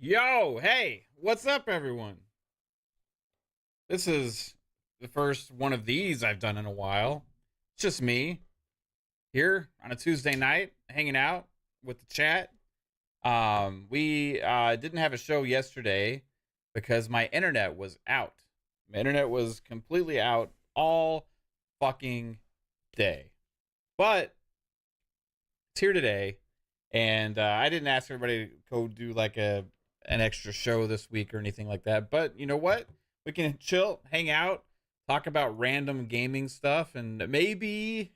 Yo, hey, what's up, everyone? This is the first one of these I've done in a while. It's just me here on a Tuesday night, hanging out with the chat. We didn't have a show yesterday because my internet was out. My internet was completely out all fucking day. But it's here today, and I didn't ask everybody to go do like an extra show this week or anything like that. But you know what? We can chill, hang out, talk about random gaming stuff, and maybe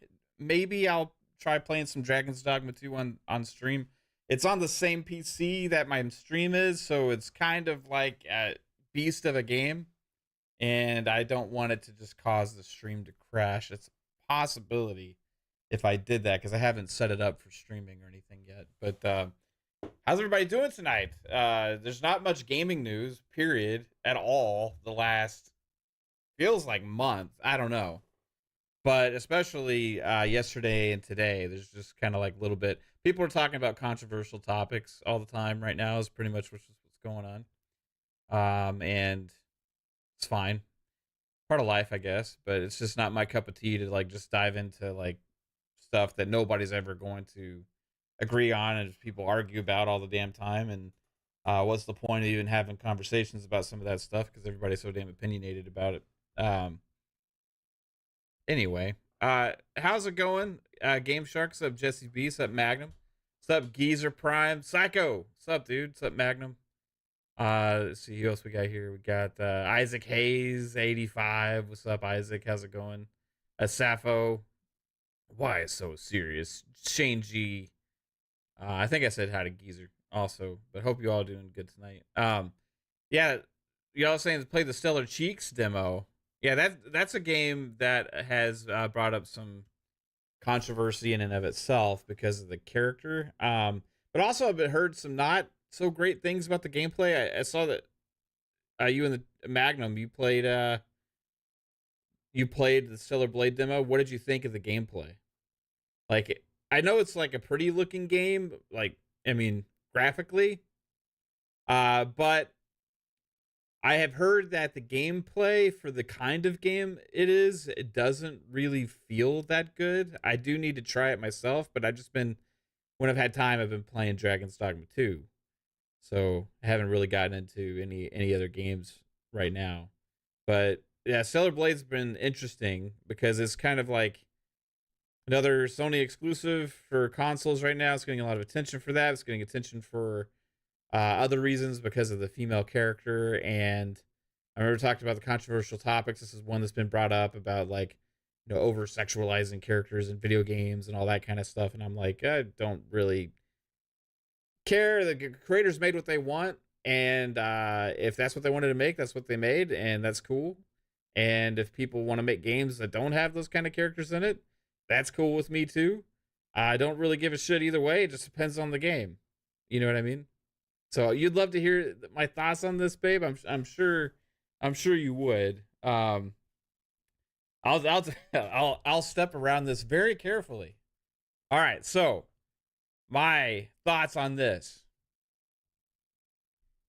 I'll try playing some Dragon's Dogma 2 on stream. It's on the same PC that my stream is, so it's kind of like a beast of a game, and I don't want it to just cause the stream to crash. It's a possibility if I did that because I haven't set it up for streaming or anything yet. But how's everybody doing tonight? There's not much gaming news, period, at all. The last feels like month. I don't know, but especially yesterday and today, there's just kind of like a little bit. People are talking about controversial topics all the time right now. Is pretty much what's going on. And it's fine, part of life, I guess. But it's just not my cup of tea to like just dive into like stuff that nobody's ever going to agree on and people argue about all the damn time. And what's the point of even having conversations about some of that stuff because everybody's so damn opinionated about it. Anyway, how's it going? Game Shark, sup Jesse B, sup Magnum, sup Geezer Prime, Psycho, sup dude, sup Magnum. Let's see who else we got here. We got Isaac Hayes 85. What's up, Isaac? How's it going? Sappho, why is so serious? Shane G. I think I said hi to Geezer also, but hope you all doing good tonight. Yeah, y'all saying to play the Stellar Cheeks demo. Yeah, that's a game that has brought up some controversy in and of itself because of the character. But also I've heard some not so great things about the gameplay. I saw that you and the Magnum you played the Stellar Blade demo. What did you think of the gameplay? Like, I know it's like a pretty looking game, like, I mean, graphically. But I have heard that the gameplay for the kind of game it doesn't really feel that good. I do need to try it myself, but I've just been, when I've had time, I've been playing Dragon's Dogma 2. So I haven't really gotten into any other games right now. But yeah, Stellar Blade's been interesting because it's kind of like another Sony exclusive for consoles right now. It's getting a lot of attention for that. It's getting attention for other reasons because of the female character. And I remember talking about the controversial topics. This is one that's been brought up about like, over sexualizing characters in video games and all that kind of stuff. And I'm like, I don't really care. The creators made what they want. And if that's what they wanted to make, that's what they made. And that's cool. And if people want to make games that don't have those kind of characters in it, that's cool with me too. I don't really give a shit either way. It just depends on the game. You know what I mean? So you'd love to hear my thoughts on this, babe. I'm sure you would. I'll step around this very carefully. All right, so my thoughts on this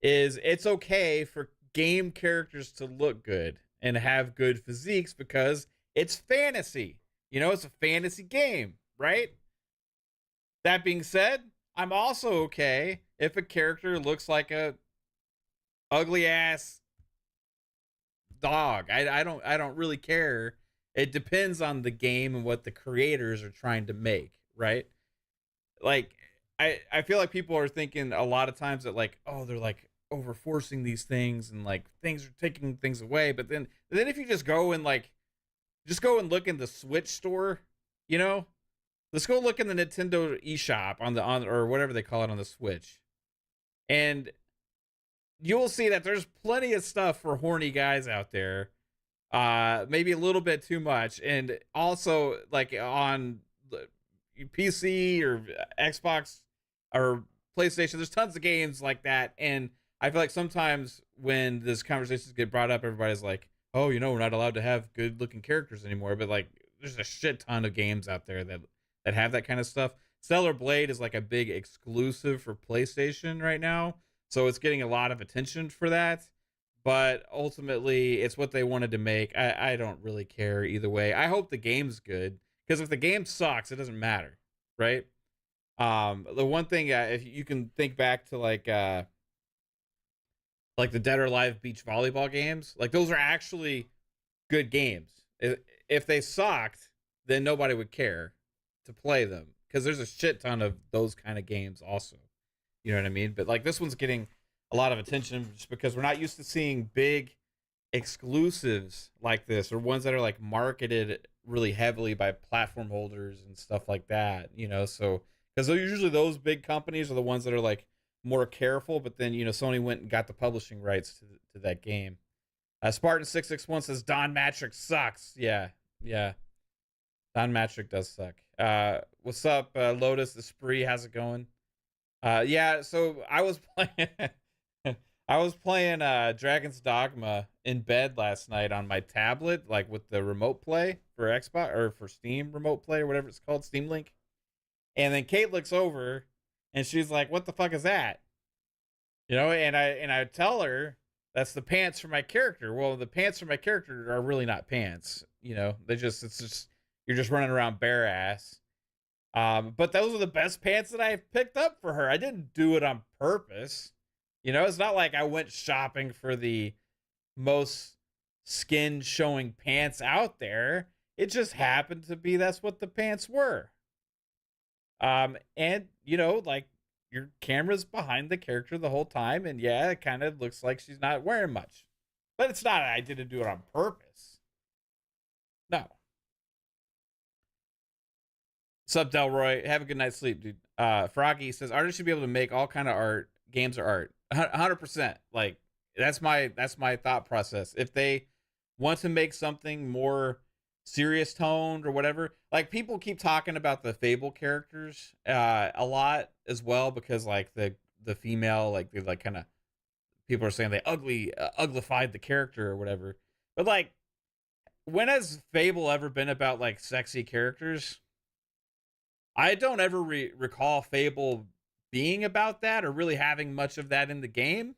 is it's okay for game characters to look good and have good physiques because it's fantasy. It's a fantasy game, right? That being said, I'm also okay if a character looks like a ugly ass dog. I don't really care. It depends on the game and what the creators are trying to make, right? Like I feel like people are thinking a lot of times that like, oh, they're like over forcing these things and like things are taking things away, but then if you just go and look in the Switch store, you know? Let's go look in the Nintendo eShop on or whatever they call it on the Switch. And you'll see that there's plenty of stuff for horny guys out there. Maybe a little bit too much. And also like on the PC or Xbox or PlayStation, there's tons of games like that. And I feel like sometimes when this conversations get brought up, everybody's like, oh, we're not allowed to have good looking characters anymore. But like, there's a shit ton of games out there that have that kind of stuff. Stellar Blade is like a big exclusive for PlayStation right now. So it's getting a lot of attention for that. But ultimately, it's what they wanted to make. I don't really care either way. I hope the game's good, because if the game sucks, it doesn't matter, right? The one thing, if you can think back to like the Dead or Alive beach volleyball games, like those are actually good games. If they sucked, then nobody would care to play them, because there's a shit ton of those kind of games also. You know what I mean? But like this one's getting a lot of attention just because we're not used to seeing big exclusives like this, or ones that are like marketed really heavily by platform holders and stuff like that. So because usually those big companies are the ones that are like more careful, but then Sony went and got the publishing rights to that game. Spartan 661 says Don Matrick sucks. Yeah, yeah. Don Matrick does suck. What's up, Lotus the Spree? How's it going? Yeah. So I was playing. I was playing Dragon's Dogma in bed last night on my tablet, like with the remote play for Xbox or for Steam remote play or whatever it's called, Steam Link. And then Kate looks over and she's like, "What the fuck is that?" And I tell her that's the pants for my character. Well, the pants for my character are really not pants. It's just you're just running around bare ass. But those are the best pants that I picked up for her. I didn't do it on purpose. It's not like I went shopping for the most skin showing pants out there. It just happened to be that's what the pants were. And like your camera's behind the character the whole time, and yeah, it kind of looks like she's not wearing much. But it's not, I didn't do it on purpose. No. Sup, Delroy? Have a good night's sleep, dude. Froggy says artists should be able to make all kind of art. Games are art. 100%. Like that's my thought process. If they want to make something more serious toned or whatever, like people keep talking about the Fable characters a lot as well, because like the female, like they like kind of, people are saying they uglified the character or whatever. But like, when has Fable ever been about like sexy characters? I don't ever recall Fable being about that or really having much of that in the game.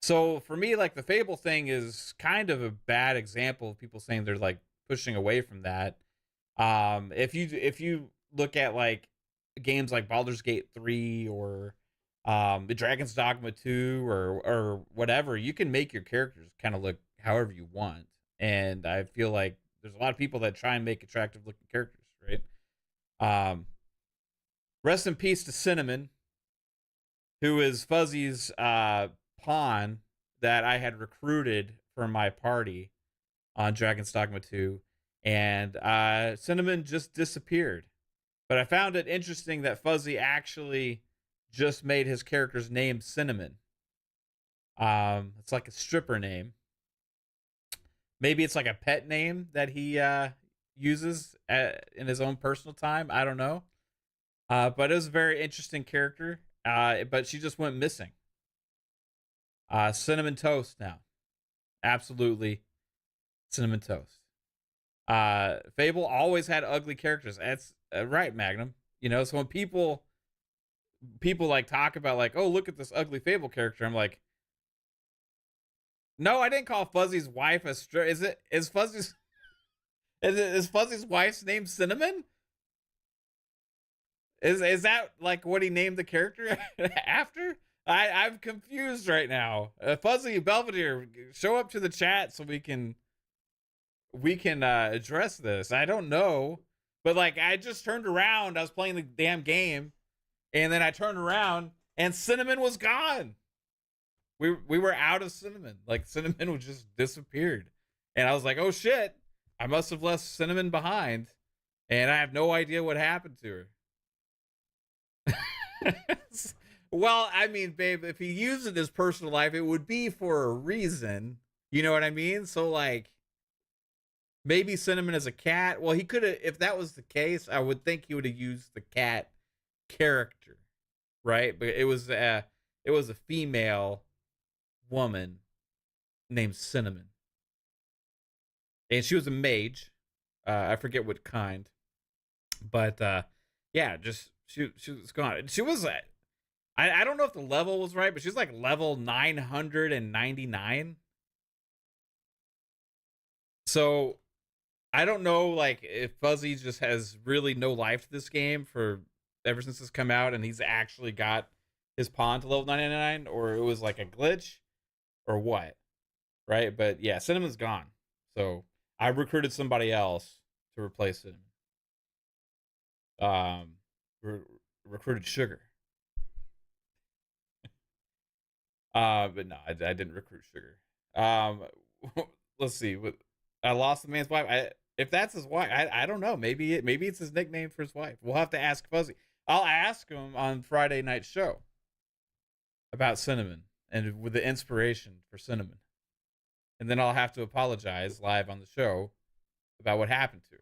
So for me, like the Fable thing is kind of a bad example of people saying they're like pushing away from that. If you look at like games like Baldur's Gate 3 or the Dragon's Dogma 2 or whatever, you can make your characters kind of look however you want. And I feel like there's a lot of people that try and make attractive looking characters, right? Rest in peace to Cinnamon, who is Fuzzy's pawn that I had recruited for my party on Dragon's Dogma 2. And Cinnamon just disappeared. But I found it interesting that Fuzzy actually just made his character's name Cinnamon. It's like a stripper name. Maybe it's like a pet name that he uses in his own personal time. I don't know. But it was a very interesting character. But she just went missing. Cinnamon Toast now. Absolutely Cinnamon Toast. Fable always had ugly characters. That's right, Magnum. So when people like talk about like, oh, look at this ugly Fable character, I'm like, no, I didn't call Fuzzy's wife a is Fuzzy's wife's name Cinnamon? Is that like what he named the character after? I'm confused right now. Fuzzy Belvedere, show up to the chat so we can address this. I don't know, but like I just turned around. I was playing the damn game, and then I turned around and Cinnamon was gone. We were out of Cinnamon. Like Cinnamon was just disappeared, and I was like, oh shit, I must have left Cinnamon behind, and I have no idea what happened to her. Well, I mean, babe, if he used it in his personal life, it would be for a reason. You know what I mean? So like, maybe Cinnamon is a cat. Well, he could have, if that was the case, I would think he would have used the cat character, right? But it was a female woman named Cinnamon, and she was a mage. I forget what kind, but yeah, just she was gone. She was I don't know if the level was right, but she's like level 999. So I don't know, like, if Fuzzy just has really no life to this game for ever since it's come out, and he's actually got his pawn to level 999, or it was like a glitch, or what, right? But yeah, Cinnamon's gone, so I recruited somebody else to replace him. Um, re- recruited Sugar. But no, I didn't recruit Sugar. Um, let's see. I lost the man's wife. If that's his wife, I don't know. Maybe it's his nickname for his wife. We'll have to ask Fuzzy. I'll ask him on Friday night show about Cinnamon and with the inspiration for Cinnamon, and then I'll have to apologize live on the show about what happened to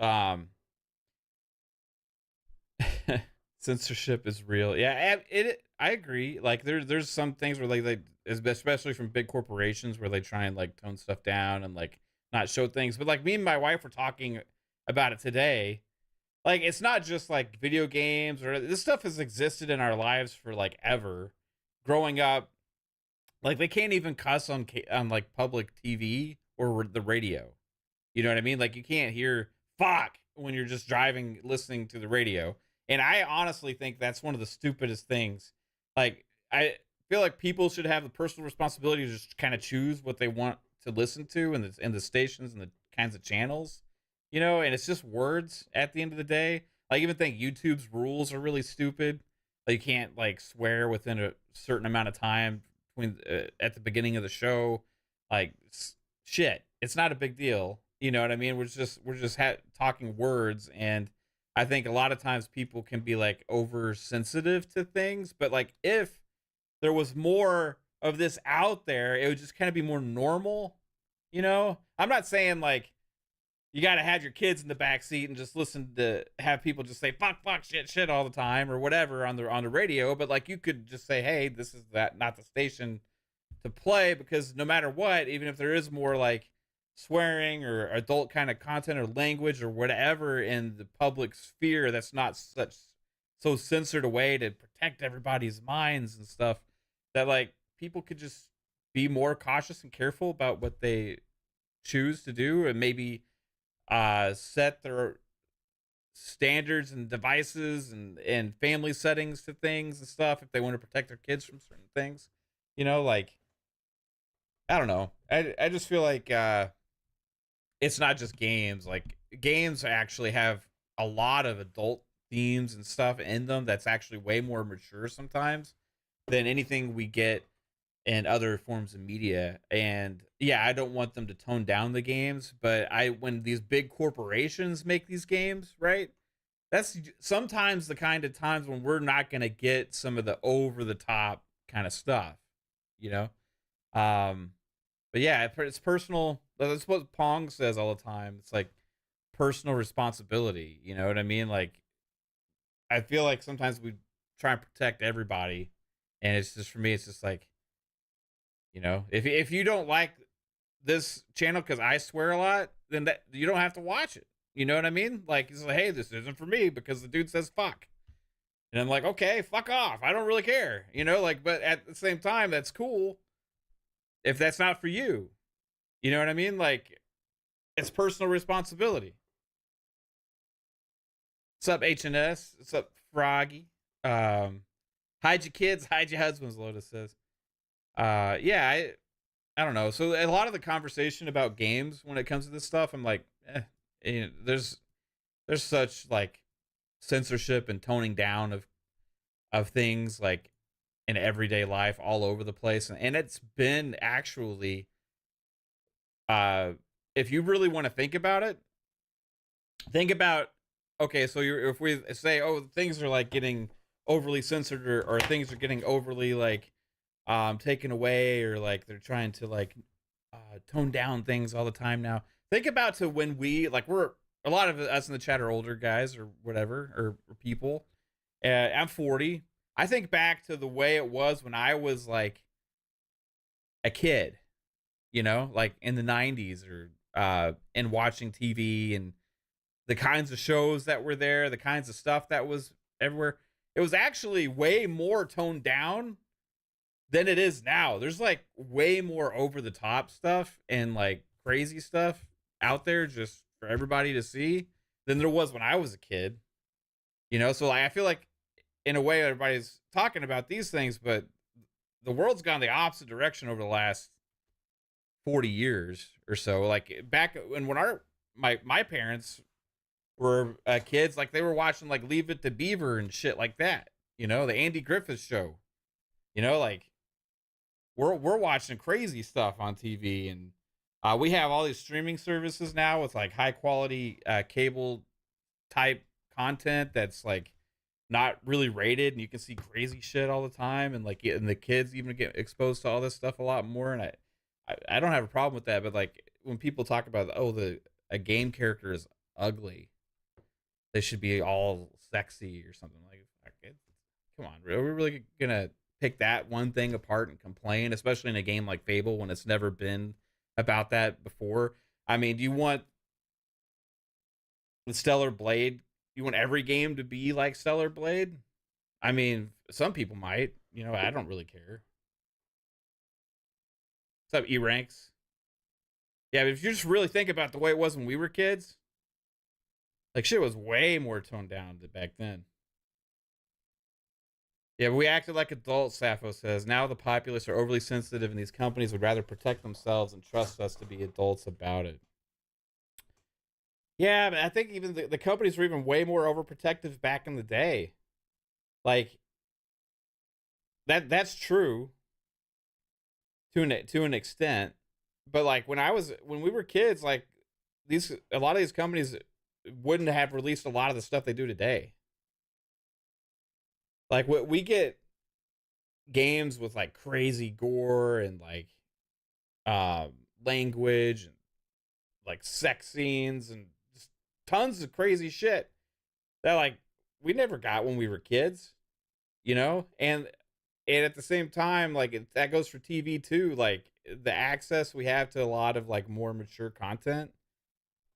her. Censorship is real. Yeah, I agree. Like there's some things where like especially from big corporations where they try and like tone stuff down and like not show things. But like me and my wife were talking about it today. Like it's not just like video games or this stuff has existed in our lives for like ever. Growing up, like they can't even cuss on like public TV or the radio. You know what I mean? Like you can't hear fuck when you're just driving listening to the radio. And I honestly think that's one of the stupidest things. Like I feel like people should have the personal responsibility to just kind of choose what they want to listen to and the stations and the kinds of channels. You know, and it's just words at the end of the day. I even think YouTube's rules are really stupid. Like you can't like swear within a certain amount of time between at the beginning of the show. Like shit, it's not a big deal. You know what I mean? We're just talking words, and I think a lot of times people can be like oversensitive to things. But like if there was more of this out there, it would just kind of be more normal. You know, I'm not saying like you got to have your kids in the back seat and just listen to have people just say fuck fuck shit shit all the time or whatever on the radio, but like you could just say, hey, this is that not the station to play, because no matter what, even if there is more like swearing or adult kind of content or language or whatever in the public sphere that's not such so censored away to protect everybody's minds and stuff, that like people could just be more cautious and careful about what they choose to do, and maybe set their standards and devices and family settings to things and stuff if they want to protect their kids from certain things. You know, like I don't know. I just feel like it's not just games. Like games actually have a lot of adult themes and stuff in them that's actually way more mature sometimes than anything we get in other forms of media. And yeah, I don't want them to tone down the games, but I when these big corporations make these games, right? That's sometimes the kind of times when we're not going to get some of the over the top kind of stuff, you know? Um but yeah, it's personal. That's what Pong says all the time. It's like personal responsibility. You know what I mean? Like I feel like sometimes we try and protect everybody, and it's just for me. It's just like, you know, if you don't like this channel because I swear a lot, then that you don't have to watch it. You know what I mean? Like it's like, hey, this isn't for me because the dude says fuck, and I'm like, okay, fuck off. I don't really care. You know, like, but at the same time, that's cool if that's not for you. You know what I mean? Like it's personal responsibility. What's up, HNS? What's up, Froggy? Hide your kids, hide your husbands, Lotus says. Yeah, I don't know. So a lot of the conversation about games when it comes to this stuff, I'm like, you know, there's such like censorship and toning down of things like in everyday life all over the place, and it's been actually, uh, if you really want to think about it, think about okay, so if we say, oh, things are like getting overly censored, or things are getting overly like taken away, or like they're trying to like tone down things all the time now. Think about to when we like we're a lot of us in the chat are older guys or whatever, or people. I'm 40. I think back to the way it was when I was like a kid, you know, like in the 90s, or and watching TV and the kinds of shows that were there, the kinds of stuff that was everywhere. it was actually way more toned down than it is now. There's like way more over the top stuff and like crazy stuff out there just for everybody to see than there was when I was a kid. You know, so like, I feel like in a way everybody's talking about these things, but the world's gone the opposite direction over the last 40 years or so. Like back when our my parents were kids, like they were watching like Leave It to Beaver and shit like that. You know, the Andy Griffith Show. You know, like we're watching crazy stuff on TV, and we have all these streaming services now with like high quality cable type content that's like not really rated, and you can see crazy shit all the time, and like and the kids even get exposed to all this stuff a lot more. And I don't have a problem with that, but like when people talk about a game character is ugly, they should be all sexy or something like it. Come on, are we really gonna pick that one thing apart and complain, especially in a game like Fable when it's never been about that before? I mean, do you want the Stellar Blade? You want every game to be like Stellar Blade? I mean, some people might. You know, I don't really care. What's up, E Ranks? Yeah, but if you just really think about the way it was when we were kids, like shit was way more toned down back then. Yeah, but we acted like adults, Sappho says. Now the populace are overly sensitive and these companies would rather protect themselves and trust us to be adults about it. Yeah, but I think even the companies were even way more overprotective back in the day. Like that's true to an extent. But like when we were kids, like a lot of these companies wouldn't have released a lot of the stuff they do today. Like we get games with like crazy gore and like language and like sex scenes and just tons of crazy shit that like we never got when we were kids, you know? And at the same time, like that goes for TV too. Like the access we have to a lot of like more mature content,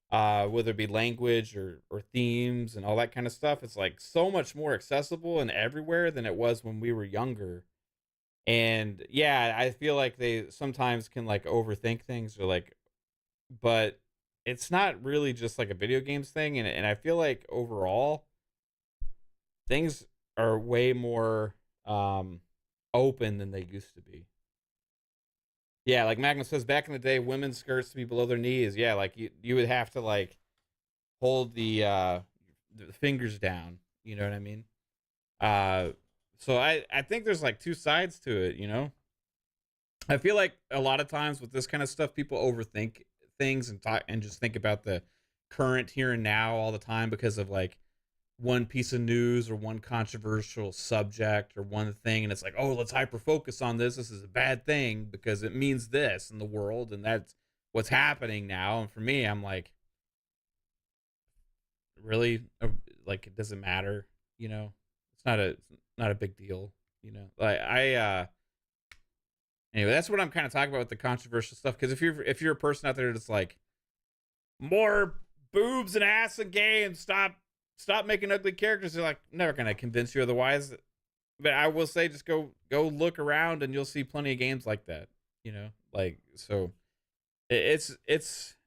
whether it be language or themes and all that kind of stuff, it's like so much more accessible and everywhere than it was when we were younger. And yeah, I feel like they sometimes can like overthink things or like, but it's not really just like a video games thing. And I feel like overall things are way more open than they used to be. Yeah, like Magnus says, back in the day, women's skirts to be below their knees. Yeah, like you would have to like hold the fingers down. You know what I mean? So I think there's like two sides to it. You know, I feel like a lot of times with this kind of stuff, people overthink things and talk and just think about the current here and now all the time because of like one piece of news or one controversial subject or one thing, and it's like, oh, let's hyper focus on this is a bad thing because it means this in the world, and that's what's happening now. And for me, I'm like, really, like it doesn't matter, you know? It's not a big deal, you know? Like anyway, that's what I'm kind of talking about with the controversial stuff, because if you're a person out there that's like, more boobs and ass in games, stop making ugly characters, they're like never gonna convince you otherwise. But I will say, just go look around and you'll see plenty of games like that, you know? Like, so it's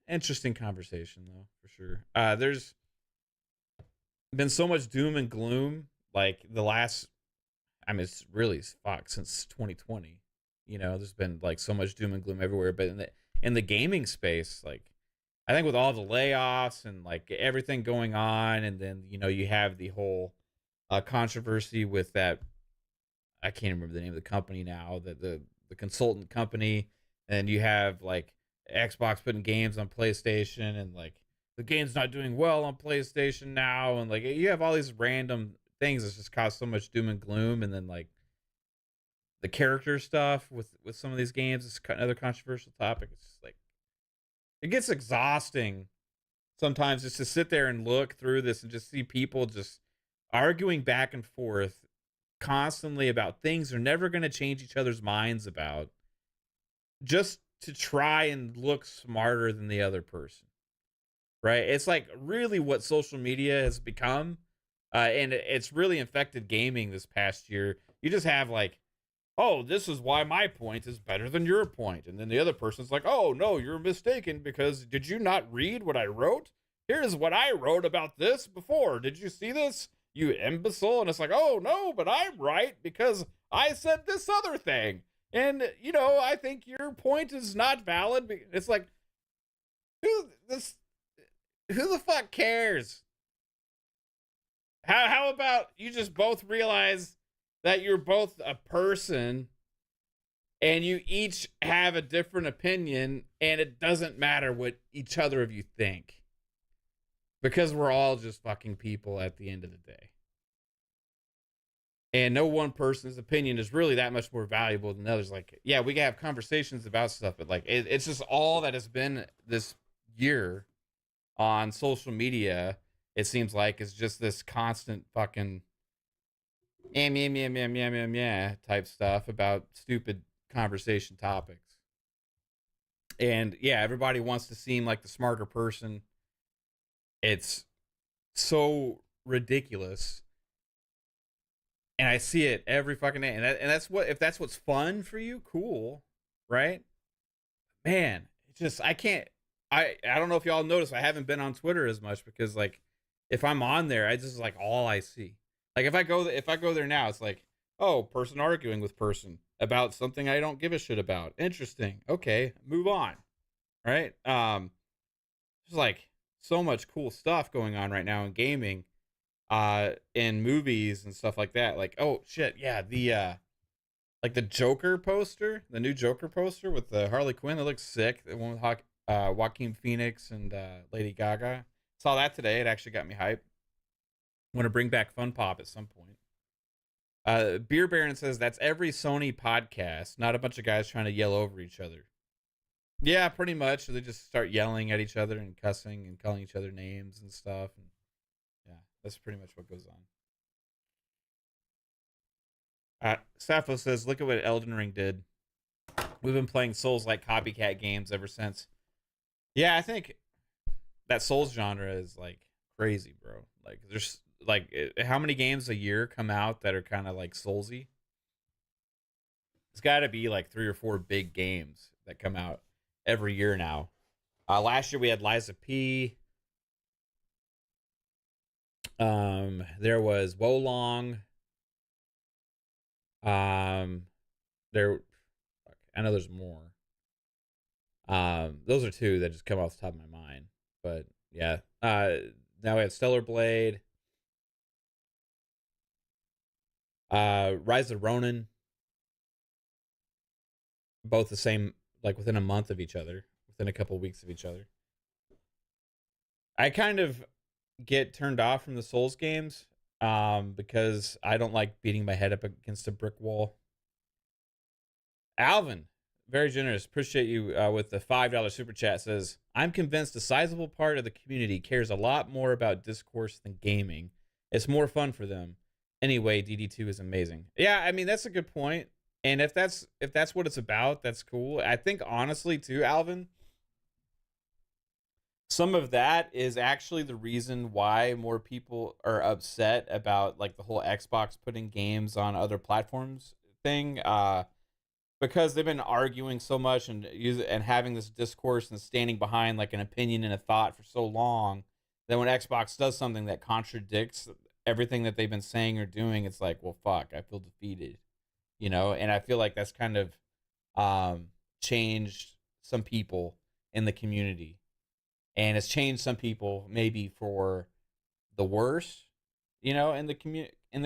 interesting conversation though, for sure. There's been so much doom and gloom like the last, I mean, it's really fuck since 2020. You know, there's been like so much doom and gloom everywhere, but in the gaming space, like I think with all the layoffs and like everything going on, and then you know you have the whole controversy with that. I can't remember the name of the company now. The consultant company, and you have like Xbox putting games on PlayStation, and like the game's not doing well on PlayStation now, and like you have all these random things that just cause so much doom and gloom, and then like the character stuff with some of these games is another controversial topic. It's just like it gets exhausting sometimes just to sit there and look through this and just see people just arguing back and forth constantly about things they're never going to change each other's minds about, just to try and look smarter than the other person. Right? It's like really what social media has become. And it's really infected gaming this past year. You just have like, oh, this is why my point is better than your point. And then the other person's like, oh, no, you're mistaken because did you not read what I wrote? Here's what I wrote about this before. Did you see this, you imbecile? And it's like, oh, no, but I'm right because I said this other thing. And, you know, I think your point is not valid. It's like, who the fuck cares? How about you just both realize that you're both a person and you each have a different opinion and it doesn't matter what each other of you think. Because we're all just fucking people at the end of the day. And no one person's opinion is really that much more valuable than others. Like, yeah, we can have conversations about stuff, but like it's just all that has been this year on social media. It seems like it's just this constant fucking type stuff about stupid conversation topics. And yeah, everybody wants to seem like the smarter person. It's so ridiculous. And I see it every fucking day. And that's what, if that's what's fun for you, cool, right? Man, it's just, I don't know if y'all notice, I haven't been on Twitter as much because like, if I'm on there, I just like all I see. Like if I go there now, it's like, oh, person arguing with person about something I don't give a shit about. Interesting. Okay, move on. Right? There's like so much cool stuff going on right now in gaming, in movies and stuff like that. Like, oh shit, yeah, the like the Joker poster, the new Joker poster with the Harley Quinn that looks sick. The one with Joaquin Phoenix and Lady Gaga. Saw that today. It actually got me hyped. Want to bring back Fun Pop at some point. Beer Baron says that's every Sony podcast, not a bunch of guys trying to yell over each other. Yeah, pretty much. They just start yelling at each other and cussing and calling each other names and stuff. And yeah, that's pretty much what goes on. Sappho says, look at what Elden Ring did. We've been playing Souls-like copycat games ever since. Yeah, I think that Souls genre is like crazy, bro. Like there's like how many games a year come out that are kind of like Soulsy? It's got to be like 3 or 4 big games that come out every year now. Last year we had Liza P. There was Wolong. There, I know there's more. Those are 2 that just come off the top of my mind. But yeah, now we have Stellar Blade, Rise of Ronin, both the same, like within a month of each other, within a couple weeks of each other. I kind of get turned off from the Souls games, because I don't like beating my head up against a brick wall. Alvin, very generous. Appreciate you with the $5 super chat. Says, I'm convinced a sizable part of the community cares a lot more about discourse than gaming. It's more fun for them. Anyway, DD2 is amazing. Yeah, I mean, that's a good point. And if that's what it's about, that's cool. I think honestly too, Alvin, some of that is actually the reason why more people are upset about like the whole Xbox putting games on other platforms thing. Because they've been arguing so much and having this discourse and standing behind like an opinion and a thought for so long that when Xbox does something that contradicts everything that they've been saying or doing, it's like, well, fuck, I feel defeated, you know? And I feel like that's kind of changed some people in the community, and it's changed some people maybe for the worse, you know, in the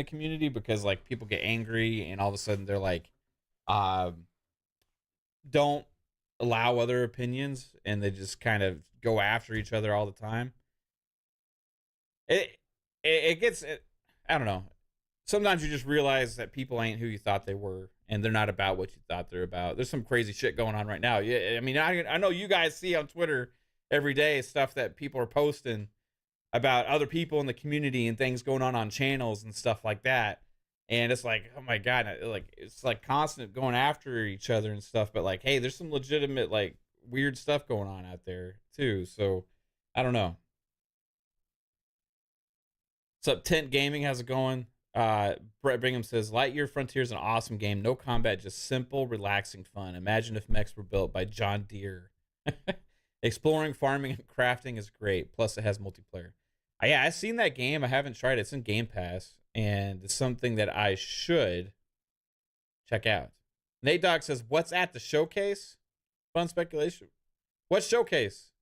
community, because like people get angry and all of a sudden they're like, don't allow other opinions, and they just kind of go after each other all the time. It gets, I don't know. Sometimes you just realize that people ain't who you thought they were, and they're not about what you thought they're about. There's some crazy shit going on right now. Yeah, I mean, I know you guys see on Twitter every day stuff that people are posting about other people in the community and things going on channels and stuff like that. And it's like, oh my God, like it's like constant going after each other and stuff. But like, hey, there's some legitimate like weird stuff going on out there too. So I don't know. What's up, Tent Gaming? How's it going? Brett Brigham says, Lightyear Frontier is an awesome game. No combat, just simple, relaxing fun. Imagine if mechs were built by John Deere. Exploring, farming, and crafting is great. Plus, it has multiplayer. Yeah, I've seen that game. I haven't tried it. It's in Game Pass, and it's something that I should check out. Nate Dogg says, what's at the showcase? Fun speculation. What showcase?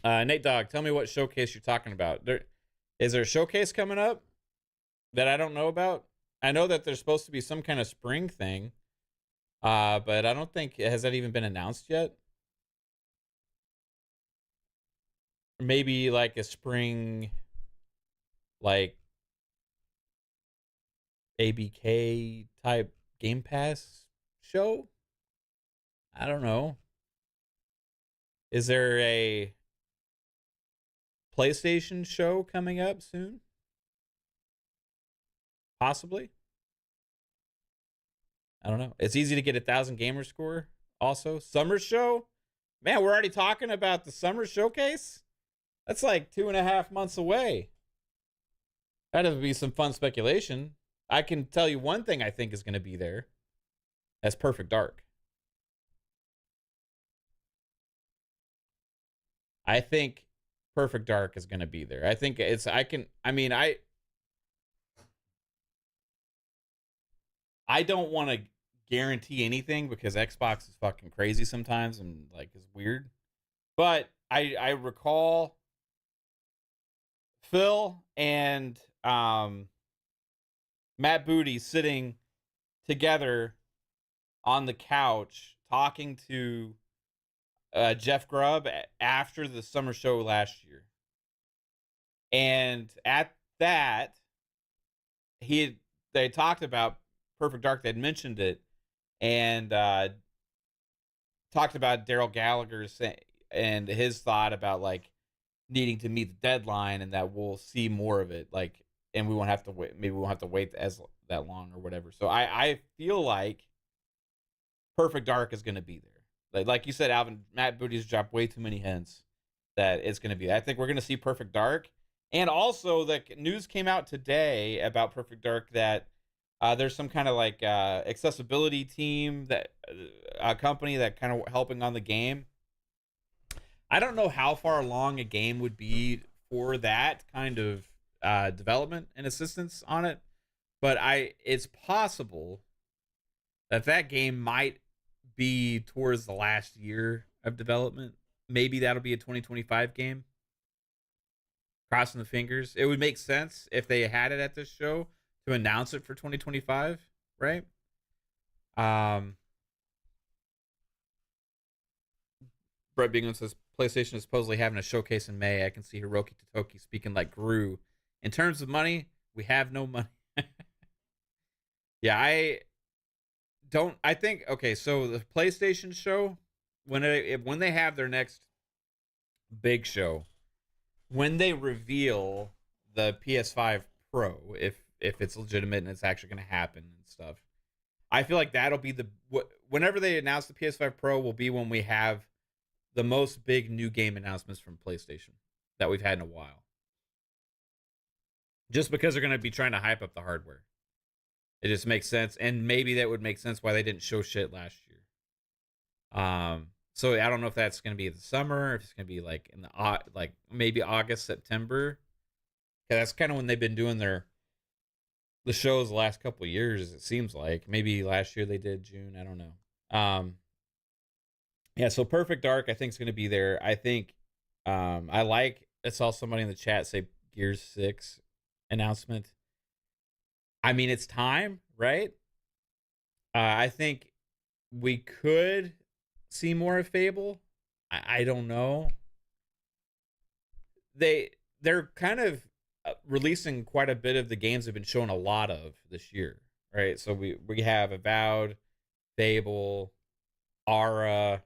Nate Dogg, tell me what showcase you're talking about. Is there a showcase coming up that I don't know about? I know that there's supposed to be some kind of spring thing, but I don't think, has that even been announced yet? Maybe like a spring, like ABK type Game Pass show? I don't know. Is there a PlayStation show coming up soon? Possibly. I don't know. It's easy to get 1,000 gamer score. Also, summer show. Man, we're already talking about the summer showcase. That's like 2.5 months away. That'd be some fun speculation. I can tell you one thing I think is going to be there. That's Perfect Dark. I think Perfect Dark is going to be there. I think it's, I don't want to guarantee anything because Xbox is fucking crazy sometimes and like is weird. But I recall Phil and Matt Booty sitting together on the couch talking to Jeff Grubb after the summer show last year. And at that, they talked about Perfect Dark. They'd mentioned it and talked about Daryl Gallagher's and his thought about like needing to meet the deadline and that we'll see more of it. Like, and we won't have to wait. Maybe we won't have to wait as that long or whatever. So I feel like Perfect Dark is going to be there. Like you said, Alvin, Matt Booty's dropped way too many hints that it's going to be. I think we're going to see Perfect Dark. And also, the news came out today about Perfect Dark that there's some kind of like accessibility team, that a company that kind of helping on the game. I don't know how far along a game would be for that kind of development and assistance on it, but it's possible that game might be towards the last year of development. Maybe that'll be a 2025 game. Crossing the fingers. It would make sense if they had it at this show to announce it for 2025, right? Brett Bingham says PlayStation is supposedly having a showcase in May. I can see Hiroki Totoki speaking like Gru. In terms of money, we have no money. Yeah, I think, okay, so the PlayStation show, when they have their next big show, when they reveal the PS5 Pro, if it's legitimate and it's actually going to happen and stuff, I feel like that'll be whenever they announce the PS5 Pro will be when we have the most big new game announcements from PlayStation that we've had in a while. Just because they're going to be trying to hype up the hardware. It just makes sense. And maybe that would make sense why they didn't show shit last year. So I don't know if that's going to be the summer, if it's going to be like in the like maybe August, September. That's kind of when they've been doing the shows the last couple of years, it seems like. Maybe last year they did June, I don't know. Yeah, so Perfect Dark I think is going to be there. I think I saw somebody in the chat say Gears 6 announcement. I mean, it's time, right? I think we could see more of Fable. I don't know. They're kind of releasing quite a bit of the games they've been showing a lot of this year, right? So we have Avowed, Fable, Aura,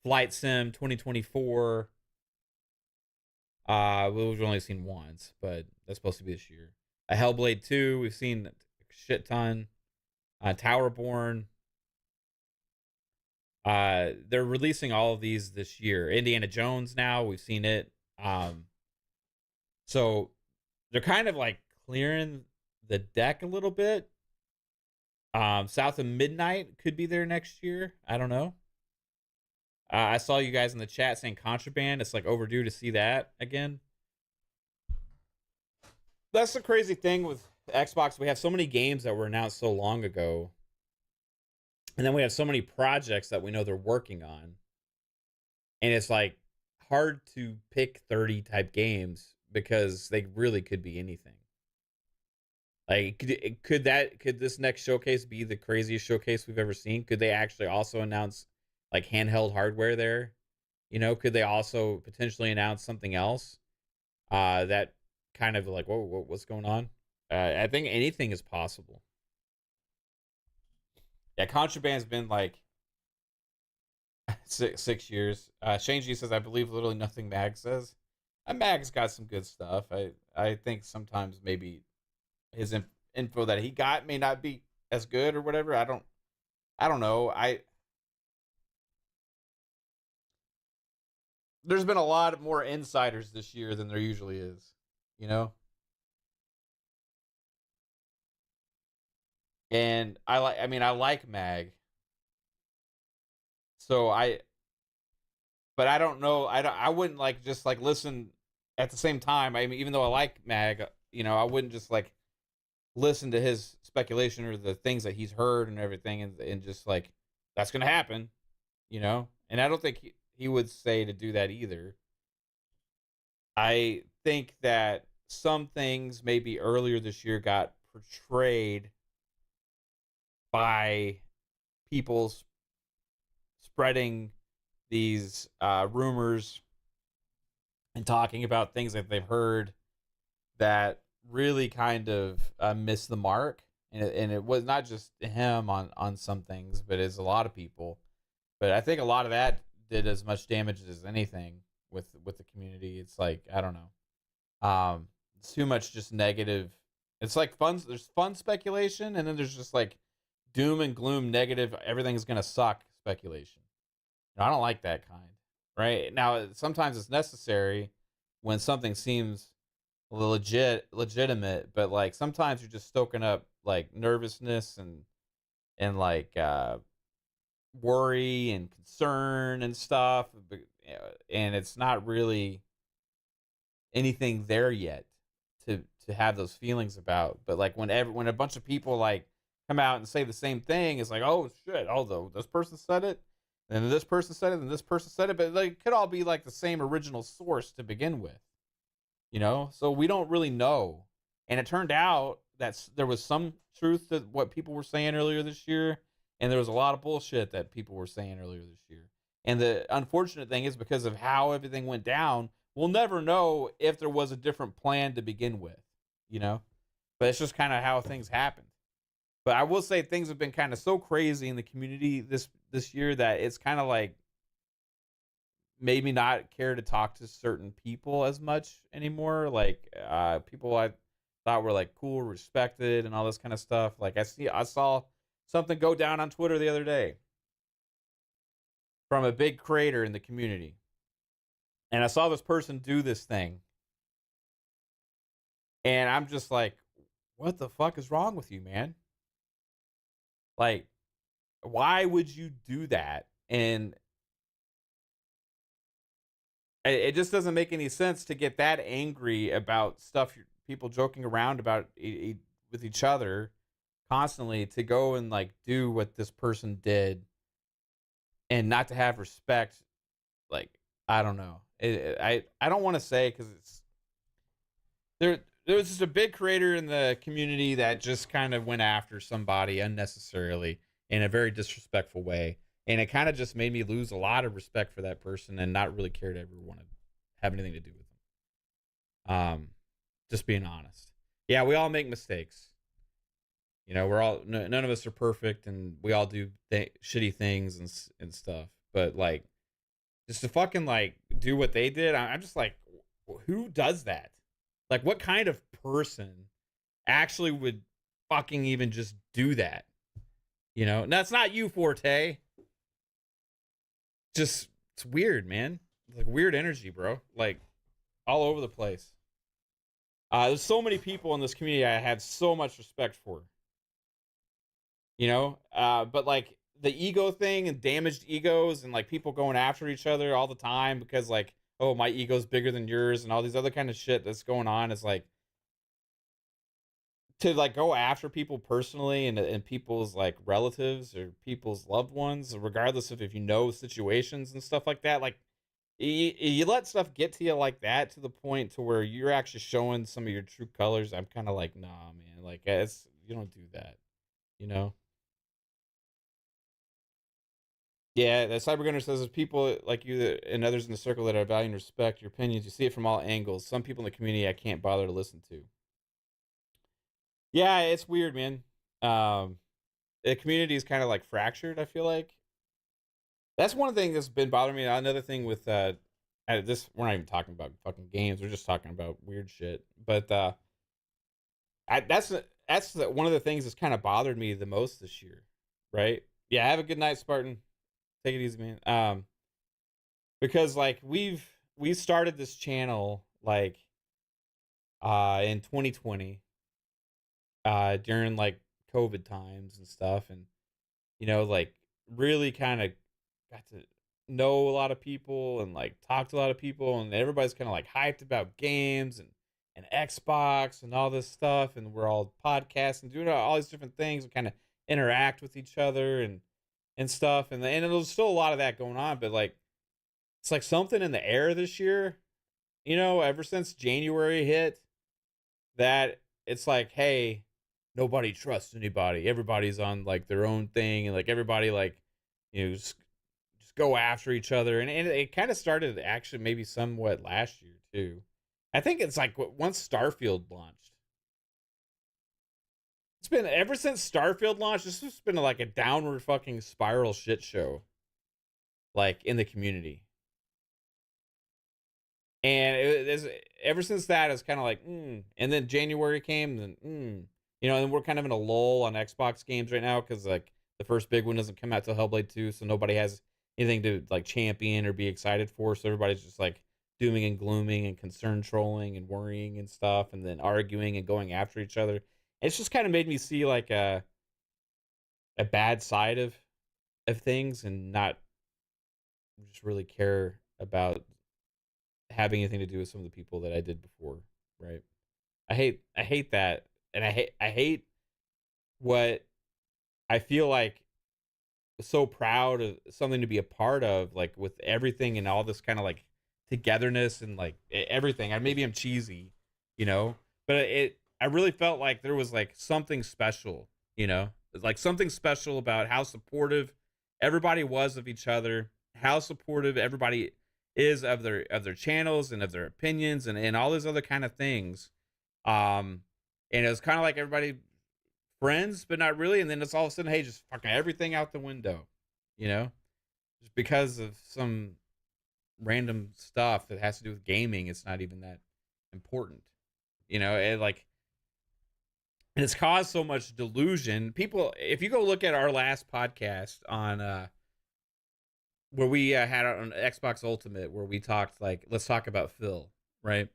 Flight Sim 2024. We've only seen once, but that's supposed to be this year. A Hellblade 2, we've seen a shit ton. Towerborn. They're releasing all of these this year. Indiana Jones now, we've seen it. So they're kind of like clearing the deck a little bit. South of Midnight could be there next year. I don't know. I saw you guys in the chat saying Contraband. It's like overdue to see that again. That's the crazy thing with Xbox. We have so many games that were announced so long ago. And then we have so many projects that we know they're working on. And it's like hard to pick 30 type games because they really could be anything. Like could this next showcase be the craziest showcase we've ever seen? Could they actually also announce like handheld hardware there? You know, could they also potentially announce something else? That kind of like, what's going on? I think anything is possible. Yeah, Contraband's been like 6 years. Shane G says, I believe literally nothing Mag says. Mag's got some good stuff. I think sometimes maybe his info that he got may not be as good or whatever. I don't know. There's been a lot more insiders this year than there usually is, you know? And I like Mag. So but I don't know. I wouldn't like just like listen at the same time. I mean, even though I like Mag, I wouldn't just like listen to his speculation or the things that he's heard and everything and just like that's gonna happen, And I don't think he would say to do that either. I think that some things maybe earlier this year got portrayed by people spreading these rumors and talking about things that they've heard that really kind of missed the mark. And it was not just him on some things, but it's a lot of people. But I think a lot of that did as much damage as anything with the community. It's like, I don't know. It's too much just negative. It's like there's fun speculation, and then there's just like doom and gloom, negative, everything's gonna suck speculation. I don't like that kind. Right? Now sometimes it's necessary when something seems legitimate, but like sometimes you're just stoking up like nervousness and like worry and concern and stuff, and it's not really anything there yet to have those feelings about. But like when a bunch of people like come out and say the same thing, it's like, oh shit, although this person said it, and this person said it, and this person said it, but like it could all be like the same original source to begin with, So we don't really know. And it turned out that there was some truth to what people were saying earlier this year, and there was a lot of bullshit that people were saying earlier this year. And the unfortunate thing is because of how everything went down, we'll never know if there was a different plan to begin with, But it's just kind of how things happened. But I will say things have been kind of so crazy in the community this year that it's kind of like made me not care to talk to certain people as much anymore. Like people I thought were like cool, respected, and all this kind of stuff. Like I saw something go down on Twitter the other day from a big creator in the community. And I saw this person do this thing. And I'm just like, what the fuck is wrong with you, man? Like, why would you do that? And it just doesn't make any sense to get that angry about stuff, people joking around about with each other constantly, to go and like do what this person did and not to have respect. Like, I don't know. I don't want to say, because it's there was just a big creator in the community that just kind of went after somebody unnecessarily in a very disrespectful way. And it kind of just made me lose a lot of respect for that person and not really care to ever want to have anything to do with them. Just being honest. Yeah, we all make mistakes. We're all, none of us are perfect, and we all do shitty things and stuff. But like, just to fucking like do what they did, I'm just like, who does that? Like, what kind of person actually would fucking even just do that? That's not you, Forte. Just, it's weird, man. It's like weird energy, bro. Like, all over the place. There's so many people in this community I have so much respect for, but like the ego thing and damaged egos and like people going after each other all the time because like, oh, my ego's bigger than yours and all these other kind of shit that's going on is like to like go after people personally and people's like relatives or people's loved ones, regardless of if you know situations and stuff like that. Like you let stuff get to you like that to the point to where you're actually showing some of your true colors. I'm kind of like, nah, man. Like it's you don't do that, you know. Yeah, the Cyber Gunner says there's people like you and others in the circle that I value and respect your opinions. You see it from all angles. Some people in the community I can't bother to listen to. Yeah, it's weird, man. Um, the community is kind of like fractured. I feel like that's one thing that's been bothering me. Another thing with this, we're not even talking about fucking games. We're just talking about weird shit. But one of the things that's kind of bothered me the most this year. Right? Yeah. Have a good night, Spartan. Take it easy, man. Because like we started this channel like in 2020 during like COVID times and stuff, and like really kind of got to know a lot of people and like talk to a lot of people, and everybody's kind of like hyped about games and Xbox and all this stuff, and we're all podcasting, doing all these different things, and kind of interact with each other and stuff, and there's still a lot of that going on, but like it's like something in the air this year, ever since January hit, that it's like, hey, nobody trusts anybody. Everybody's on like their own thing, and like everybody like, just go after each other. And it kind of started actually maybe somewhat last year too. I think it's like once Starfield launched. It's been ever since Starfield launched. This has been like a downward fucking spiral shit show, like in the community. And ever since that, it's kind of like, and then January came, and and we're kind of in a lull on Xbox games right now because like the first big one doesn't come out till Hellblade 2, so nobody has anything to like champion or be excited for. So everybody's just like dooming and glooming and concern trolling and worrying and stuff, and then arguing and going after each other. It's just kind of made me see like a bad side of things and not just really care about having anything to do with some of the people that I did before, right? I hate that, and I hate what I feel like so proud of something to be a part of, like with everything and all this kind of like togetherness and like everything. Maybe I'm cheesy, but I really felt like there was like something special, like something special about how supportive everybody was of each other, how supportive everybody is of their channels and of their opinions and all those other kind of things. Um, and it was kind of like everybody friends, but not really. And then it's all of a sudden, hey, just fucking everything out the window, you know, just because of some random stuff that has to do with gaming. It's not even that important, and it's caused so much delusion. People, if you go look at our last podcast on, where we had on Xbox Ultimate, where we talked like, let's talk about Phil, right?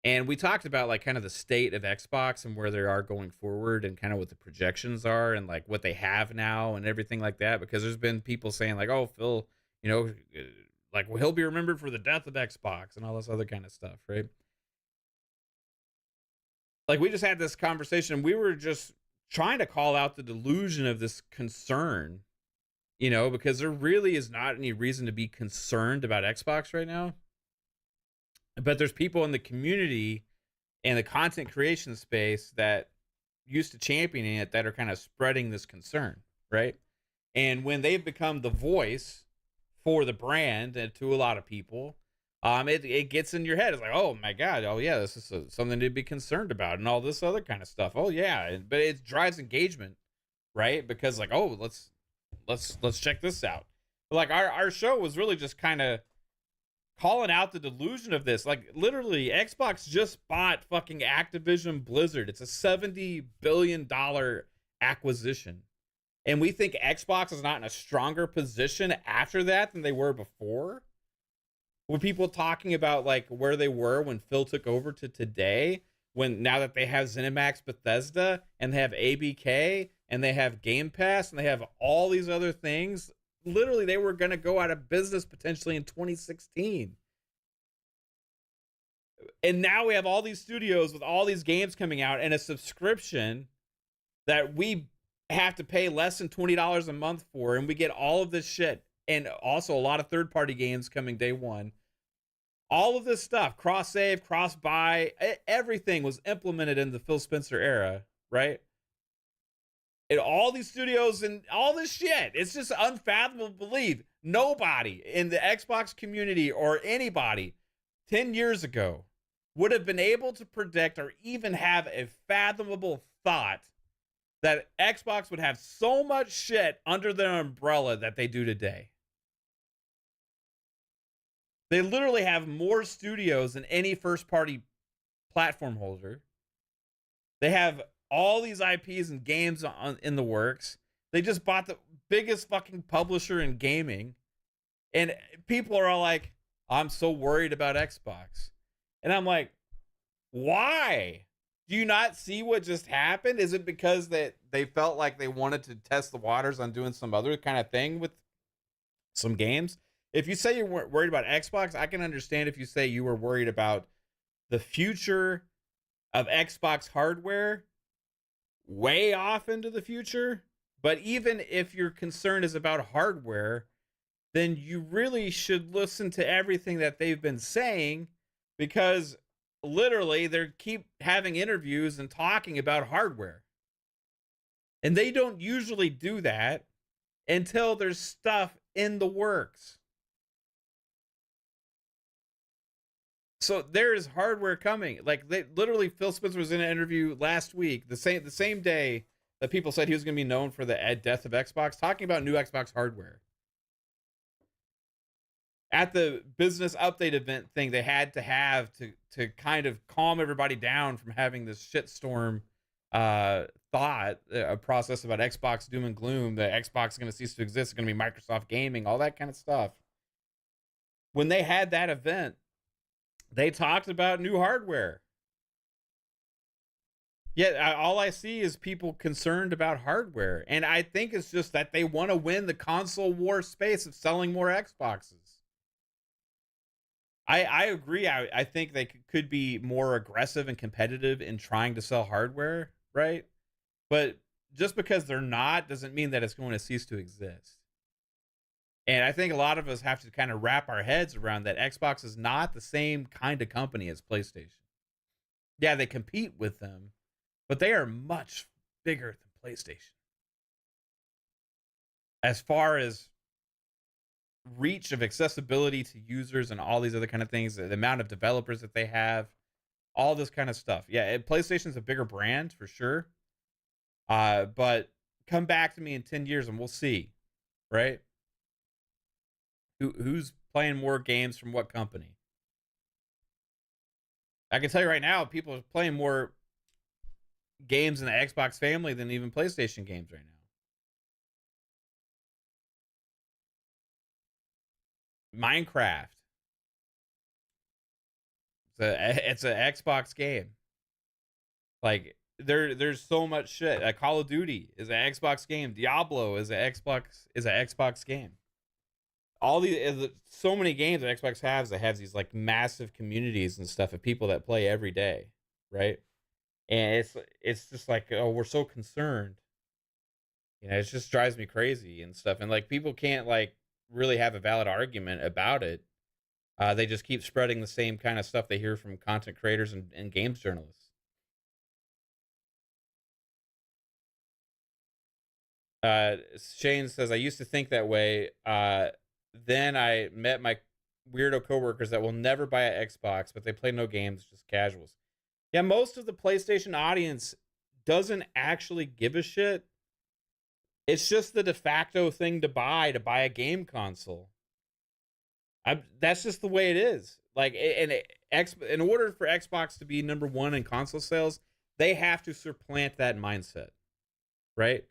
And we talked about like kind of the state of Xbox and where they are going forward and kind of what the projections are and like what they have now and everything like that. Because there's been people saying like, oh, Phil, like, well, he'll be remembered for the death of Xbox and all this other kind of stuff, right? Like we just had this conversation. We were just trying to call out the delusion of this concern, because there really is not any reason to be concerned about Xbox right now. But there's people in the community and the content creation space that used to championing it that are kind of spreading this concern, right? And when they've become the voice for the brand and to a lot of people, it gets in your head. It's like, oh my god, oh yeah, this is something to be concerned about, and all this other kind of stuff. Oh yeah, but it drives engagement, right? Because like, oh, let's check this out. But like our show was really just kind of calling out the delusion of this. Like literally, Xbox just bought fucking Activision Blizzard. It's a $70 billion acquisition. And we think Xbox is not in a stronger position after that than they were before. Were people talking about like where they were when Phil took over to today? When now that they have ZeniMax Bethesda and they have ABK and they have Game Pass and they have all these other things, literally they were going to go out of business potentially in 2016. And now we have all these studios with all these games coming out and a subscription that we have to pay less than $20 a month for, and we get all of this shit, and also a lot of third-party games coming day one. All of this stuff, cross-save, cross-buy, everything was implemented in the Phil Spencer era, right? And all these studios and all this shit, it's just unfathomable to believe. Nobody in the Xbox community or anybody 10 years ago would have been able to predict or even have a fathomable thought that Xbox would have so much shit under their umbrella that they do today. They literally have more studios than any first-party platform holder. They have all these IPs and games in the works. They just bought the biggest fucking publisher in gaming. And people are all like, I'm so worried about Xbox. And I'm like, why? Do you not see what just happened? Is it because that they felt like they wanted to test the waters on doing some other kind of thing with some games? If you say you're worried about Xbox, I can understand if you say you were worried about the future of Xbox hardware way off into the future. But even if your concern is about hardware, then you really should listen to everything that they've been saying, because literally they keep having interviews and talking about hardware. And they don't usually do that until there's stuff in the works. So there is hardware coming. Like, they literally, Phil Spencer was in an interview last week, the same day that people said he was going to be known for the death of Xbox, talking about new Xbox hardware. At the business update event thing, they had to have to kind of calm everybody down from having this shitstorm a process about Xbox doom and gloom, that Xbox is going to cease to exist, it's going to be Microsoft gaming, all that kind of stuff. When they had that event, they talked about new hardware. Yet all I see is people concerned about hardware. And I think it's just that they want to win the console war space of selling more Xboxes. I agree. I think they could be more aggressive and competitive in trying to sell hardware, right? But just because they're not doesn't mean that it's going to cease to exist. And I think a lot of us have to kind of wrap our heads around that Xbox is not the same kind of company as PlayStation. Yeah, they compete with them, but they are much bigger than PlayStation. As far as reach of accessibility to users and all these other kind of things, the amount of developers that they have, all this kind of stuff. Yeah, PlayStation's a bigger brand for sure. But come back to me in 10 years and we'll see, right? Who's playing more games from what company? I can tell you right now, people are playing more games in the Xbox family than even PlayStation games right now. Minecraft. It's an Xbox game. Like, there's so much shit. Call of Duty is an Xbox game. Diablo is an Xbox game. All these, so many games that Xbox has that has these like massive communities and stuff of people that play every day, right? And it's just like, oh, we're so concerned. You know, it just drives me crazy and stuff. And like, people can't like really have a valid argument about it. They just keep spreading the same kind of stuff they hear from content creators and games journalists. Shane says, I used to think that way. Then I met my weirdo coworkers that will never buy an Xbox, but they play no games, just casuals. Yeah, most of the PlayStation audience doesn't actually give a shit. It's just the de facto thing to buy a game console. That's just the way it is. Like, in order for Xbox to be number one in console sales, they have to supplant that mindset, right?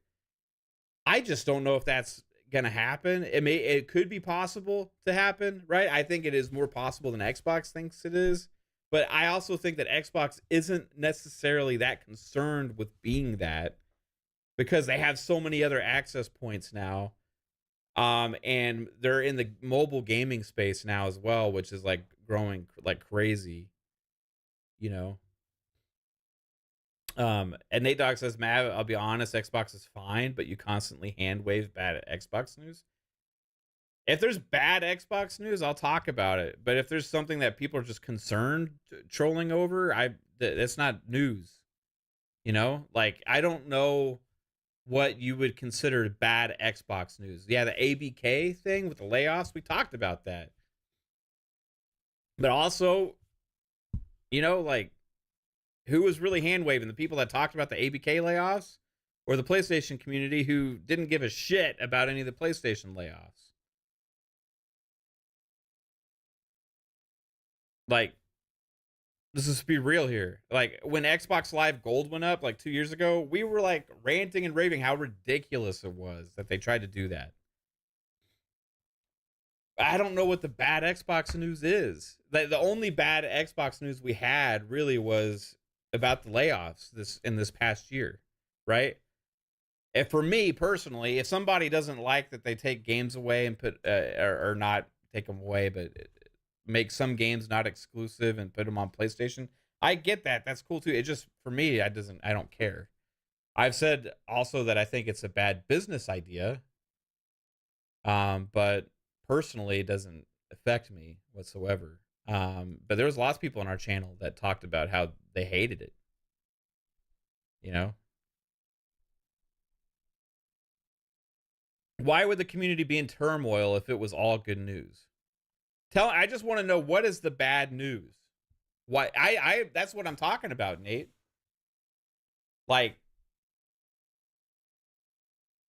I just don't know if that's gonna happen. It could be possible to happen, right? I think it is more possible than Xbox thinks it is. But I also think that Xbox isn't necessarily that concerned with being that because they have so many other access points now. And they're in the mobile gaming space now as well, which is like growing like crazy, you know. And Nate Dogg says, Mav, I'll be honest, Xbox is fine, but you constantly hand wave bad Xbox news. If there's bad Xbox news, I'll talk about it. But if there's something that people are just concerned trolling over, that's not news. You know, like I don't know what you would consider bad Xbox news. Yeah, the ABK thing with the layoffs, we talked about that. But also, you know, like who was really hand waving? The people that talked about the ABK layoffs or the PlayStation community who didn't give a shit about any of the PlayStation layoffs? Like, let's just be real here. Like, when Xbox Live Gold went up like 2 years ago, we were like ranting and raving how ridiculous it was that they tried to do that. I don't know what the bad Xbox news is. The only bad Xbox news we had really was about the layoffs this past year, right? If for me personally, if somebody doesn't like that they take games away and put or not take them away, but make some games not exclusive and put them on PlayStation, I get that. That's cool too. It just for me, I don't care. I've said also that I think it's a bad business idea, but personally, it doesn't affect me whatsoever. But there was lots of people on our channel that talked about how they hated it. You know, why would the community be in turmoil if it was all good news? I just want to know, what is the bad news? Why I that's what I'm talking about, Nate. Like,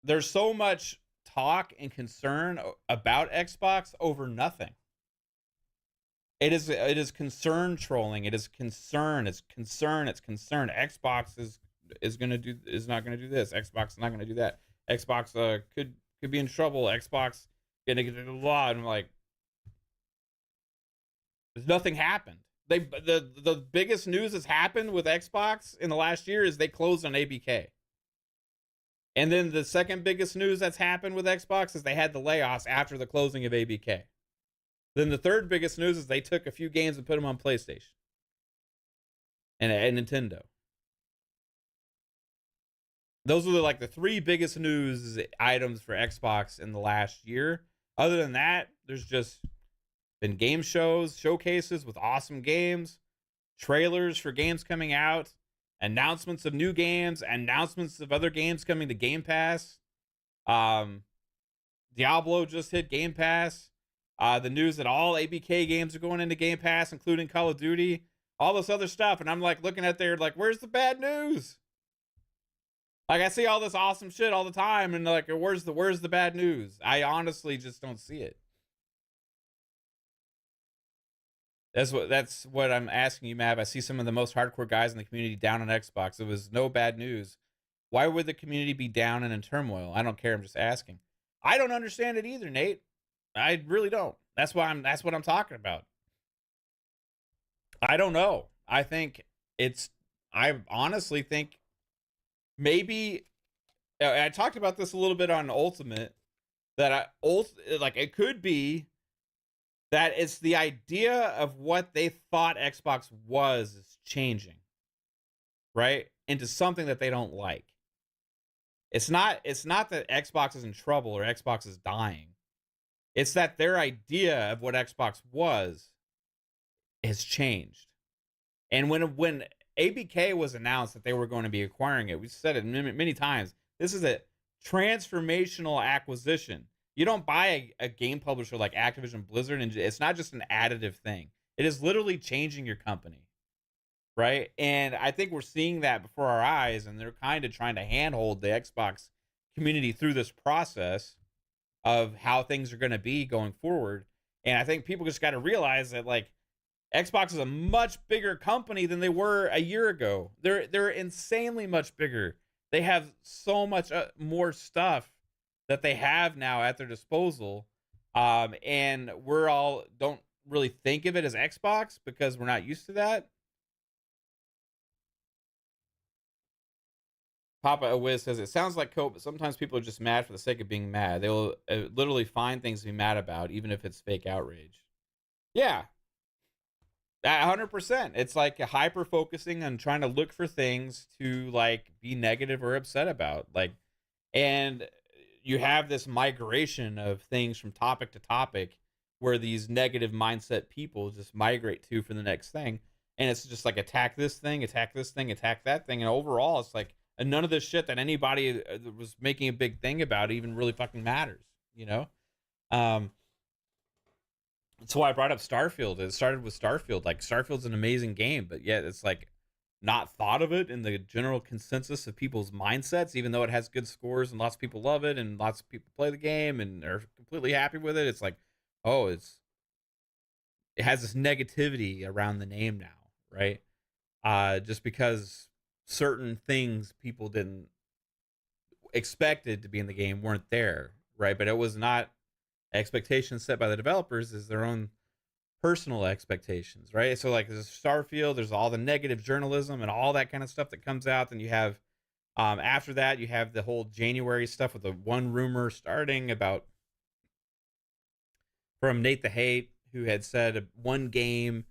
there's so much talk and concern about Xbox over nothing. It is concern trolling. It is concern. It's concern. It's concern. Xbox is not gonna do this. Xbox is not gonna do that. Xbox could be in trouble. Xbox gonna get into the law. And I'm like, there's nothing happened. The biggest news that's happened with Xbox in the last year is they closed on ABK. And then the second biggest news that's happened with Xbox is they had the layoffs after the closing of ABK. Then the third biggest news is they took a few games and put them on PlayStation and Nintendo. Those are like the three biggest news items for Xbox in the last year. Other than that, there's just been game showcases with awesome games, trailers for games coming out, announcements of new games, announcements of other games coming to Game Pass. Diablo just hit Game Pass. The news that all ABK games are going into Game Pass, including Call of Duty, all this other stuff. And I'm like looking at there like, where's the bad news? Like, I see all this awesome shit all the time, and like, where's the bad news? I honestly just don't see it. That's what I'm asking you, Mav. I see some of the most hardcore guys in the community down on Xbox. It was no bad news. Why would the community be down and in turmoil? I don't care. I'm just asking. I don't understand it either, Nate. I really don't. That's what I'm talking about. I don't know. I honestly think maybe I talked about this a little bit on Ultimate, that it could be that it's the idea of what they thought Xbox was is changing, right? Into something that they don't like. It's not that Xbox is in trouble or Xbox is dying. It's that their idea of what Xbox was has changed. And when ABK was announced that they were going to be acquiring it, we said it many times, this is a transformational acquisition. You don't buy a game publisher like Activision Blizzard, and it's not just an additive thing. It is literally changing your company, right? And I think we're seeing that before our eyes, and they're kind of trying to handhold the Xbox community through this process of how things are going to be going forward. And I think people just got to realize that, like, Xbox is a much bigger company than they were a year ago. They're insanely much bigger. They have so much more stuff that they have now at their disposal. And we're all don't really think of it as Xbox because we're not used to that. Papa Wiz says it sounds like cope, but sometimes people are just mad for the sake of being mad. They'll literally find things to be mad about, even if it's fake outrage. Yeah, 100%. It's like hyper focusing on trying to look for things to like be negative or upset about. Like, and you have this migration of things from topic to topic where these negative mindset people just migrate to for the next thing. And it's just like attack this thing, attack this thing, attack that thing. And overall, it's like, and none of this shit that anybody was making a big thing about even really fucking matters, you know? Um, that's why I brought up Starfield. It started with Starfield. Like, Starfield's an amazing game, but yet it's like not thought of it in the general consensus of people's mindsets, even though it has good scores and lots of people love it and lots of people play the game and are completely happy with it. It's like, oh, it has this negativity around the name now, right? Just because certain things people didn't expected to be in the game weren't there, right? But it was not expectations set by the developers, is their own personal expectations, right? So like there's Starfield, there's all the negative journalism and all that kind of stuff that comes out. Then you have after that you have the whole January stuff with the one rumor starting about from Nate the Hate, who had said one game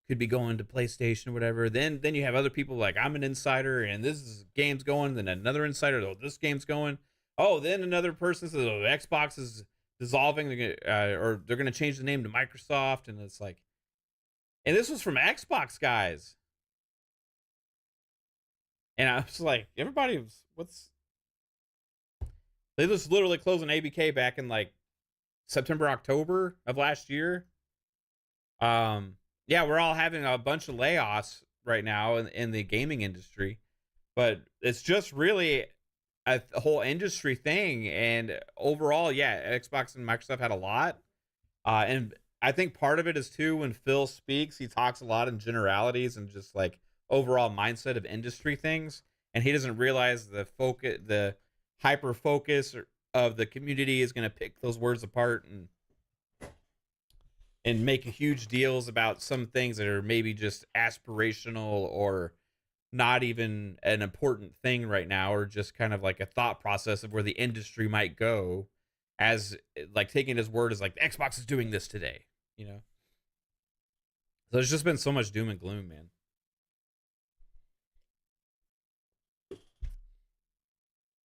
could be going to PlayStation or whatever. Then you have other people like, I'm an insider and game's going. Then another insider, oh, this game's going. Oh, then another person says, oh, Xbox is dissolving, or they're going to change the name to Microsoft. And it's like, and this was from Xbox guys. And I was like, everybody was, they just literally closed an ABK back in like September, October of last year. Yeah, we're all having a bunch of layoffs right now in the gaming industry, but it's just really a whole industry thing. And overall, yeah, Xbox and Microsoft had a lot. And I think part of it is too, when Phil speaks, he talks a lot in generalities and just like overall mindset of industry things. And he doesn't realize the hyper focus of the community is going to pick those words apart and make huge deals about some things that are maybe just aspirational or not even an important thing right now, or just kind of like a thought process of where the industry might go, as like taking his word as like Xbox is doing this today, you know? So there's just been so much doom and gloom, man.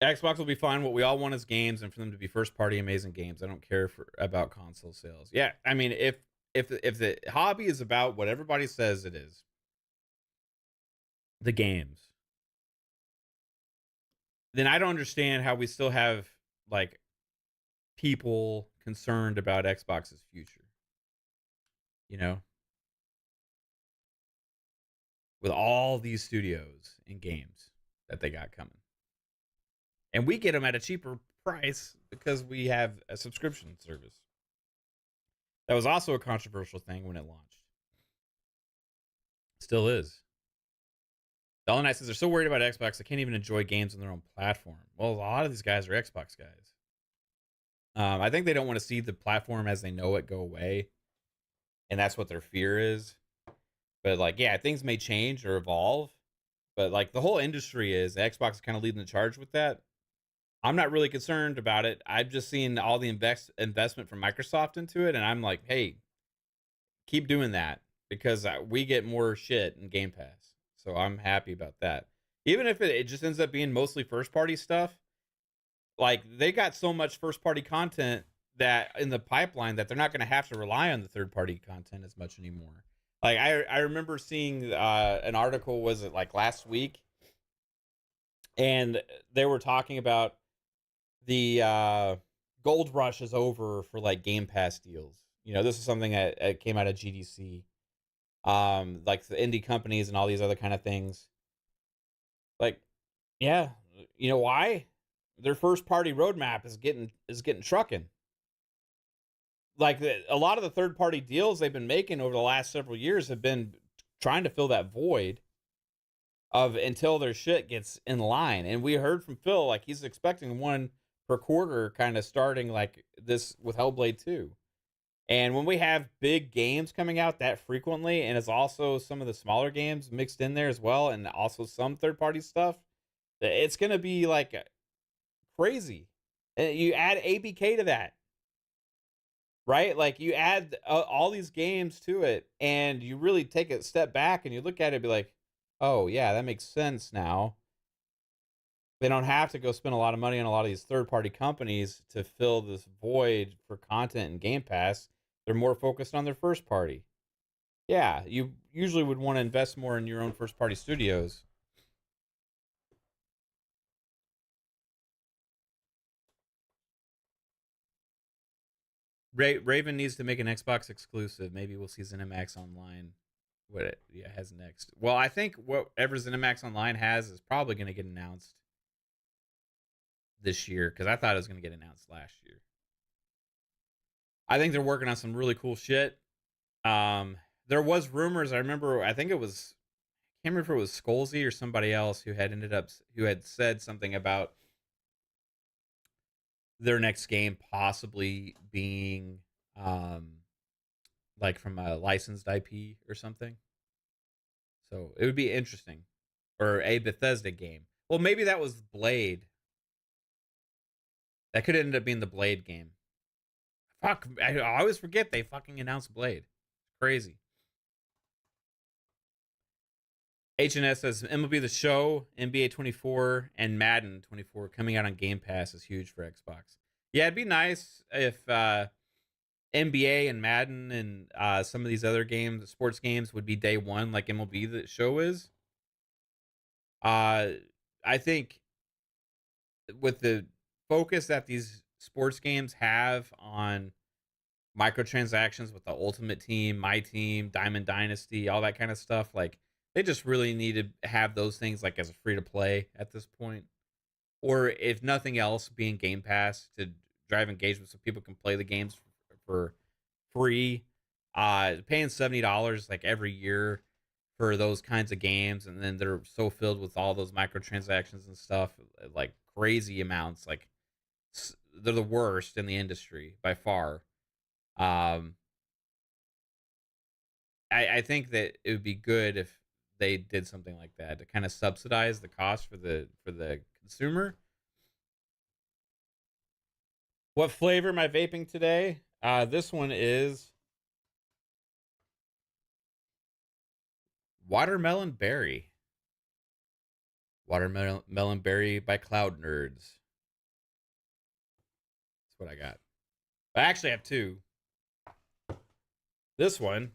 Xbox will be fine. What we all want is games, and for them to be first party amazing games. I don't care about console sales. Yeah, I mean, if the hobby is about what everybody says it is, the games, then I don't understand how we still have like people concerned about Xbox's future. You know, with all these studios and games that they got coming. And we get them at a cheaper price because we have a subscription service. That was also a controversial thing when it launched. Still is. Dollar Knight says they're so worried about Xbox they can't even enjoy games on their own platform. Well, a lot of these guys are Xbox guys. I think they don't want to see the platform as they know it go away. And that's what their fear is. But like, yeah, things may change or evolve. But like the whole industry is, Xbox is kind of leading the charge with that. I'm not really concerned about it. I've just seen all the investment from Microsoft into it, and I'm like, hey, keep doing that because we get more shit in Game Pass. So I'm happy about that. Even if it just ends up being mostly first-party stuff, like they got so much first-party content that in the pipeline that they're not going to have to rely on the third-party content as much anymore. Like I remember seeing an article, was it like last week? And they were talking about the gold rush is over for like Game Pass deals. You know, this is something that came out of GDC. Like the indie companies and all these other kind of things. Like, yeah, you know why? Their first party roadmap is getting trucking. Like a lot of the third party deals they've been making over the last several years have been trying to fill that void of until their shit gets in line. And we heard from Phil, like he's expecting one per quarter, kind of starting like this with Hellblade 2. And when we have big games coming out that frequently, and it's also some of the smaller games mixed in there as well, and also some third party stuff, it's gonna be like crazy. And you add ABK to that, right? Like you add all these games to it, and you really take a step back and you look at it and be like, oh yeah, that makes sense now. They don't have to go spend a lot of money on a lot of these third party companies to fill this void for content and Game Pass. They're more focused on their first party. Yeah, you usually would want to invest more in your own first party studios. Raven needs to make an Xbox exclusive. Maybe we'll see ZeniMax Online. What it has next? Well, I think whatever ZeniMax Online has is probably going to get announced this year, because I thought it was going to get announced last year. I think they're working on some really cool shit. There was rumors. I remember. I think it was. I can't remember if it was Skolzy or somebody else who had said something about their next game possibly being like from a licensed IP or something. So it would be interesting, or a Bethesda game. Well, maybe that was Blade. That could end up being the Blade game. Fuck, I always forget they fucking announced Blade. Crazy. HNS says MLB The Show, NBA 24, and Madden 24 coming out on Game Pass is huge for Xbox. Yeah, it'd be nice if NBA and Madden and some of these other games, sports games, would be day one like MLB The Show is. I think with the focus that these sports games have on microtransactions with the Ultimate Team, My Team, Diamond Dynasty, all that kind of stuff, like they just really need to have those things like as a free to play at this point, or if nothing else, being Game Pass to drive engagement so people can play the games for free. Paying $70 like every year for those kinds of games, and then they're so filled with all those microtransactions and stuff, like crazy amounts. Like they're the worst in the industry by far. I think that it would be good if they did something like that to kind of subsidize the cost for the consumer. What flavor am I vaping today? This one is watermelon berry. Watermelon berry by Cloud Nerds. That's what I got. I actually have two. This one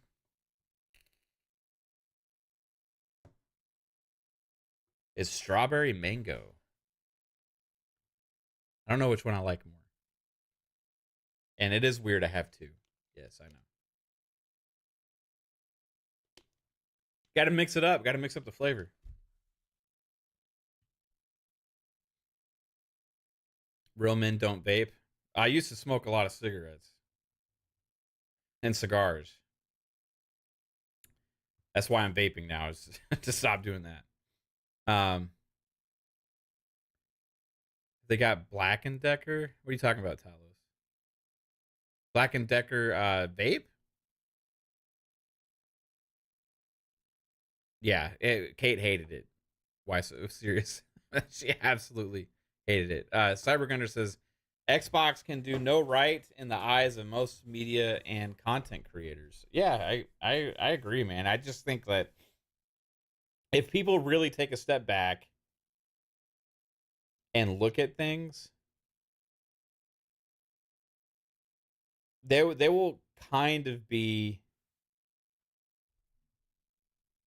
is strawberry mango. I don't know which one I like more. And it is weird I have two. Yes, I know. Got to mix it up. Got to mix up the flavor. Real men don't vape. I used to smoke a lot of cigarettes and cigars. That's why I'm vaping now, is to stop doing that. They got Black and Decker. What are you talking about, Talos? Black and Decker vape? Yeah, Kate hated it. Why so serious? She absolutely hated it. Cybergunner says Xbox can do no right in the eyes of most media and content creators. Yeah, I agree, man. I just think that if people really take a step back and look at things, they will kind of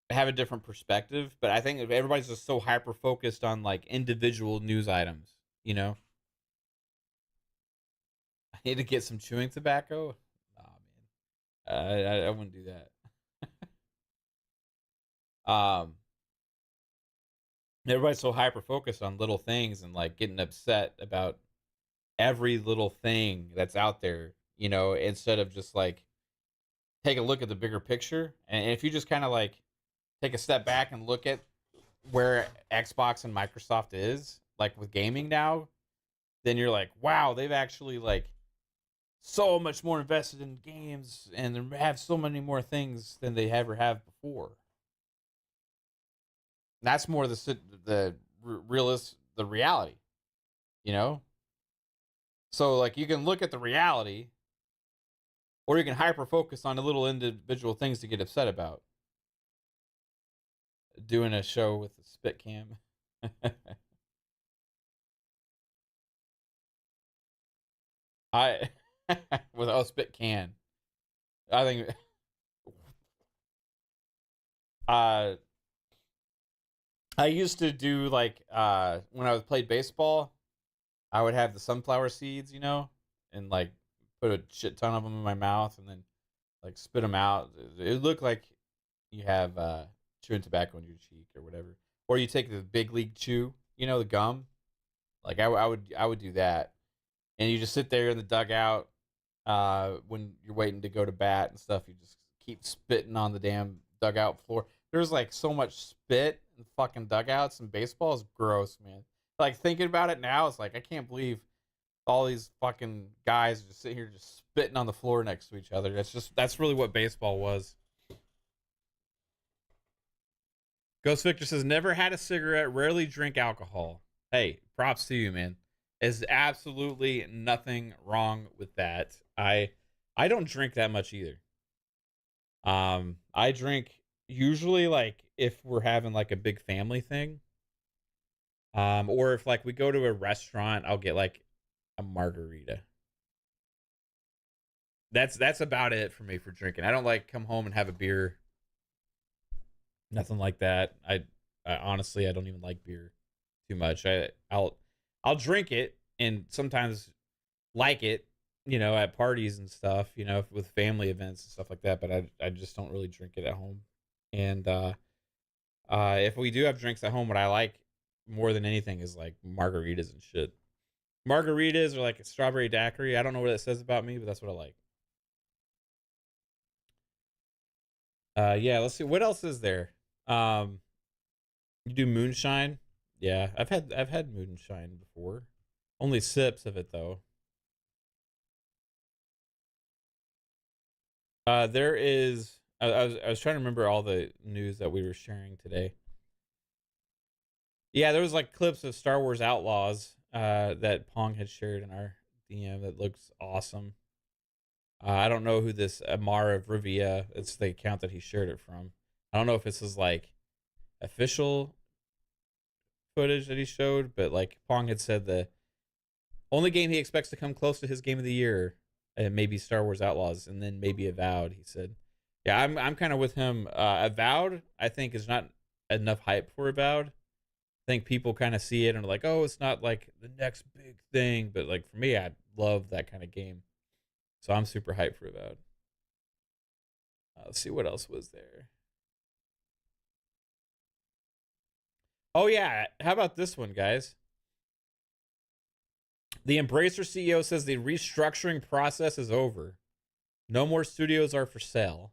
have a different perspective. But I think if everybody's just so hyper focused on like individual news items, you know. I need to get some chewing tobacco. Oh man, I wouldn't do that. Everybody's so hyper focused on little things and like getting upset about every little thing that's out there, you know, instead of just like take a look at the bigger picture. And if you just kind of like take a step back and look at where Xbox and Microsoft is, like with gaming now, then you're like, wow, they've actually like so much more invested in games and they have so many more things than they ever have before. That's more the reality, you know. So like you can look at the reality, or you can hyper focus on the little individual things to get upset about. Doing a show with a spit cam. I with spit can. I think uh I used to do like when I was played baseball, I would have the sunflower seeds, you know, and like put a shit ton of them in my mouth and then like spit them out. It looked like you have chewing tobacco in your cheek or whatever. Or you take the big league chew, you know, the gum. Like I would do that, and you just sit there in the dugout when you're waiting to go to bat and stuff. You just keep spitting on the damn dugout floor. There's like so much spit in fucking dugouts, and baseball is gross, man. Like thinking about it now, it's like I can't believe all these fucking guys just sitting here just spitting on the floor next to each other. That's really what baseball was. Ghost Victor says never had a cigarette, rarely drink alcohol. Hey, props to you, man. There's absolutely nothing wrong with that. I don't drink that much either. I drink usually like if we're having like a big family thing. Or if like we go to a restaurant, I'll get like a margarita. That's about it for me for drinking. I don't like come home and have a beer. Nothing like that. I honestly I don't even like beer too much. I'll drink it and sometimes like it, you know, at parties and stuff, you know, with family events and stuff like that, but I just don't really drink it at home. And if we do have drinks at home, what I like more than anything is like margaritas and shit. Margaritas or like a strawberry daiquiri. I don't know what it says about me, but that's what I like. Yeah, let's see what else is there. Um, you do moonshine? Yeah, I've had moonshine before. Only sips of it though. There is. I was trying to remember all the news that we were sharing today. Yeah, there was like clips of Star Wars Outlaws that Pong had shared in our DM that looks awesome. I don't know who this Amara of Rivia. It's the account that he shared it from. I don't know if this is like official footage that he showed, but like Pong had said, the only game he expects to come close to his game of the year, maybe Star Wars Outlaws, and then maybe Avowed. He said, "Yeah, I'm kind of with him. Avowed, I think, is not enough hype for Avowed. I think people kind of see it and are like, oh, it's not like the next big thing, but like for me, I love that kind of game, so I'm super hyped for Avowed. Let's see what else was there. Oh yeah, how about this one, guys? The Embracer CEO says the restructuring process is over. No more studios are for sale.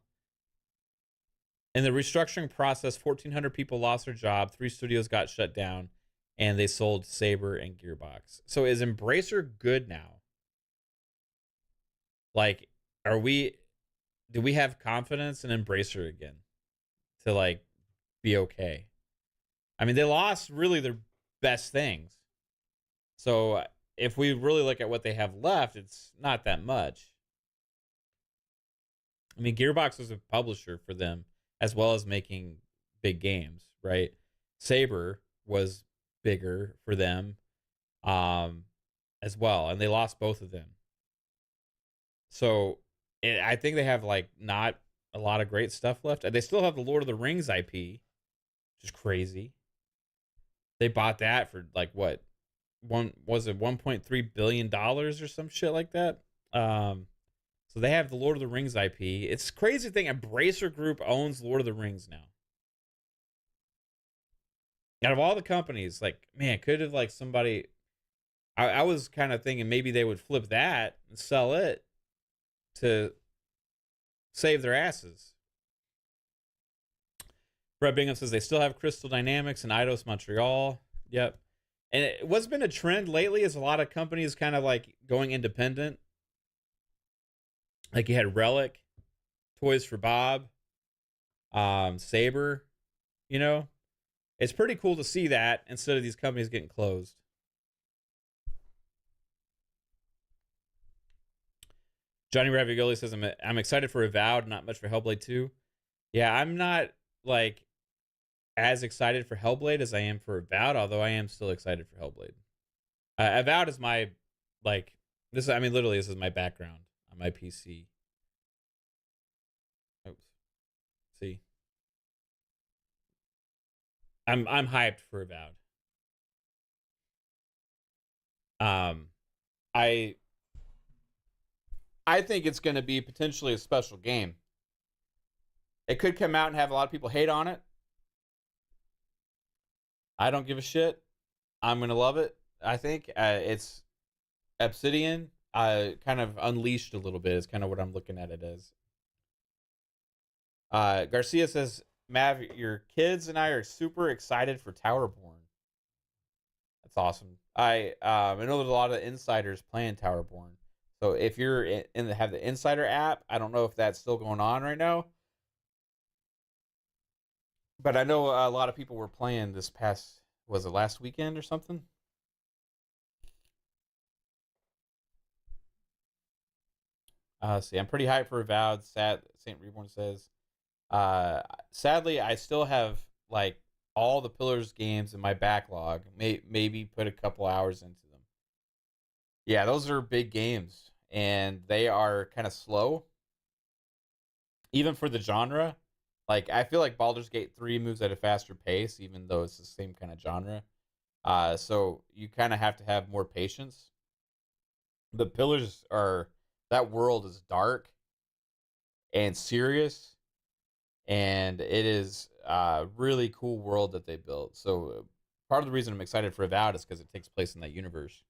In the restructuring process, 1,400 people lost their job, 3 studios got shut down, and they sold Saber and Gearbox. So is Embracer good now? Like, do we have confidence in Embracer again to like be okay? I mean, they lost really their best things. So if we really look at what they have left, it's not that much. I mean, Gearbox was a publisher for them as well as making big games, right? Saber was bigger for them as well, and they lost both of them. So I think they have like not a lot of great stuff left. They still have the Lord of the Rings IP, which is crazy. They bought that for like what? Was it $1.3 billion or some shit like that? So they have the Lord of the Rings IP. It's crazy thing. Embracer Group owns Lord of the Rings now. Out of all the companies, like, man, could have like somebody. I was kind of thinking maybe they would flip that and sell it to save their asses. Brett Bingham says they still have Crystal Dynamics and Eidos Montreal. Yep. And what's been a trend lately is a lot of companies kind of like going independent. Like you had Relic, Toys for Bob, Saber. You know, it's pretty cool to see that instead of these companies getting closed. Johnny Ravioli says, I'm excited for Avowed, not much for Hellblade 2. Yeah, I'm not like as excited for Hellblade as I am for Avowed, although I am still excited for Hellblade. Avowed is my, like, this. I mean, literally, this is my background on my PC. Oops. See, I'm hyped for Avowed. Um, I I think it's going to be potentially a special game. It could come out and have a lot of people hate on it. I don't give a shit. I'm going to love it. I think it's Obsidian kind of unleashed a little bit is kind of what I'm looking at it as. Garcia says, Mav, your kids and I are super excited for Towerborn. That's awesome. I know there's a lot of insiders playing Towerborn. So if you're have the Insider app, I don't know if that's still going on right now. But I know a lot of people were playing this past, was it last weekend or something? See, I'm pretty hyped for Avowed. Saint Reborn says, sadly, I still have like all the Pillars games in my backlog. Maybe put a couple hours into them. Yeah, those are big games, and they are kind of slow, even for the genre. Like I feel like Baldur's Gate 3 moves at a faster pace, even though it's the same kind of genre. So you kind of have to have more patience. The Pillars are, that world is dark and serious, and it is a really cool world that they built. So part of the reason I'm excited for Avowed is because it takes place in that universe.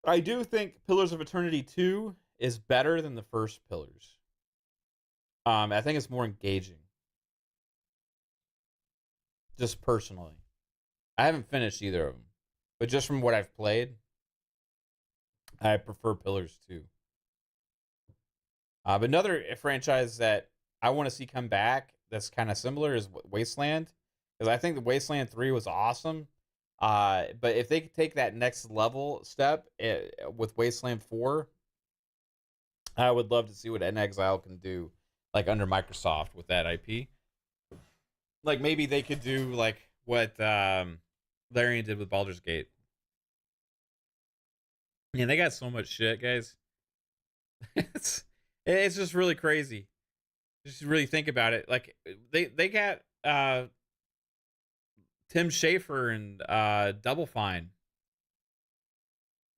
I do think Pillars of Eternity 2 is better than the first Pillars. I think it's more engaging. Just personally. I haven't finished either of them. But just from what I've played, I prefer Pillars 2. But another franchise that I want to see come back that's kind of similar is Wasteland. Because I think the Wasteland 3 was awesome. But if they could take that next level step with Wasteland 4, I would love to see what Exile can do, like under Microsoft with that IP. Like maybe they could do like what Larian did with Baldur's Gate. Yeah, they got so much shit, guys. it's just really crazy. Just really think about it. Like they got Tim Schafer and Double Fine.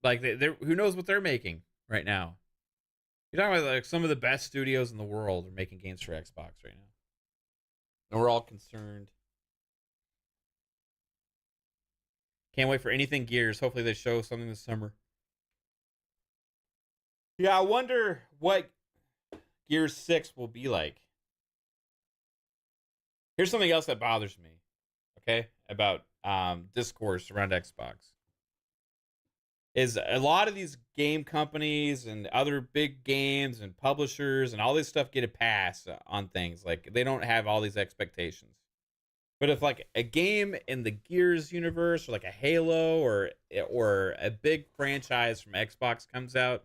Like they who knows what they're making right now. You're talking about like some of the best studios in the world are making games for Xbox right now. And we're all concerned. Can't wait for anything Gears. Hopefully they show something this summer. Yeah, I wonder what Gears 6 will be like. Here's something else that bothers me, okay, about discourse around Xbox. Is a lot of these game companies and other big games and publishers and all this stuff get a pass on things. Like they don't have all these expectations. But if like a game in the Gears universe or like a Halo or a big franchise from Xbox comes out,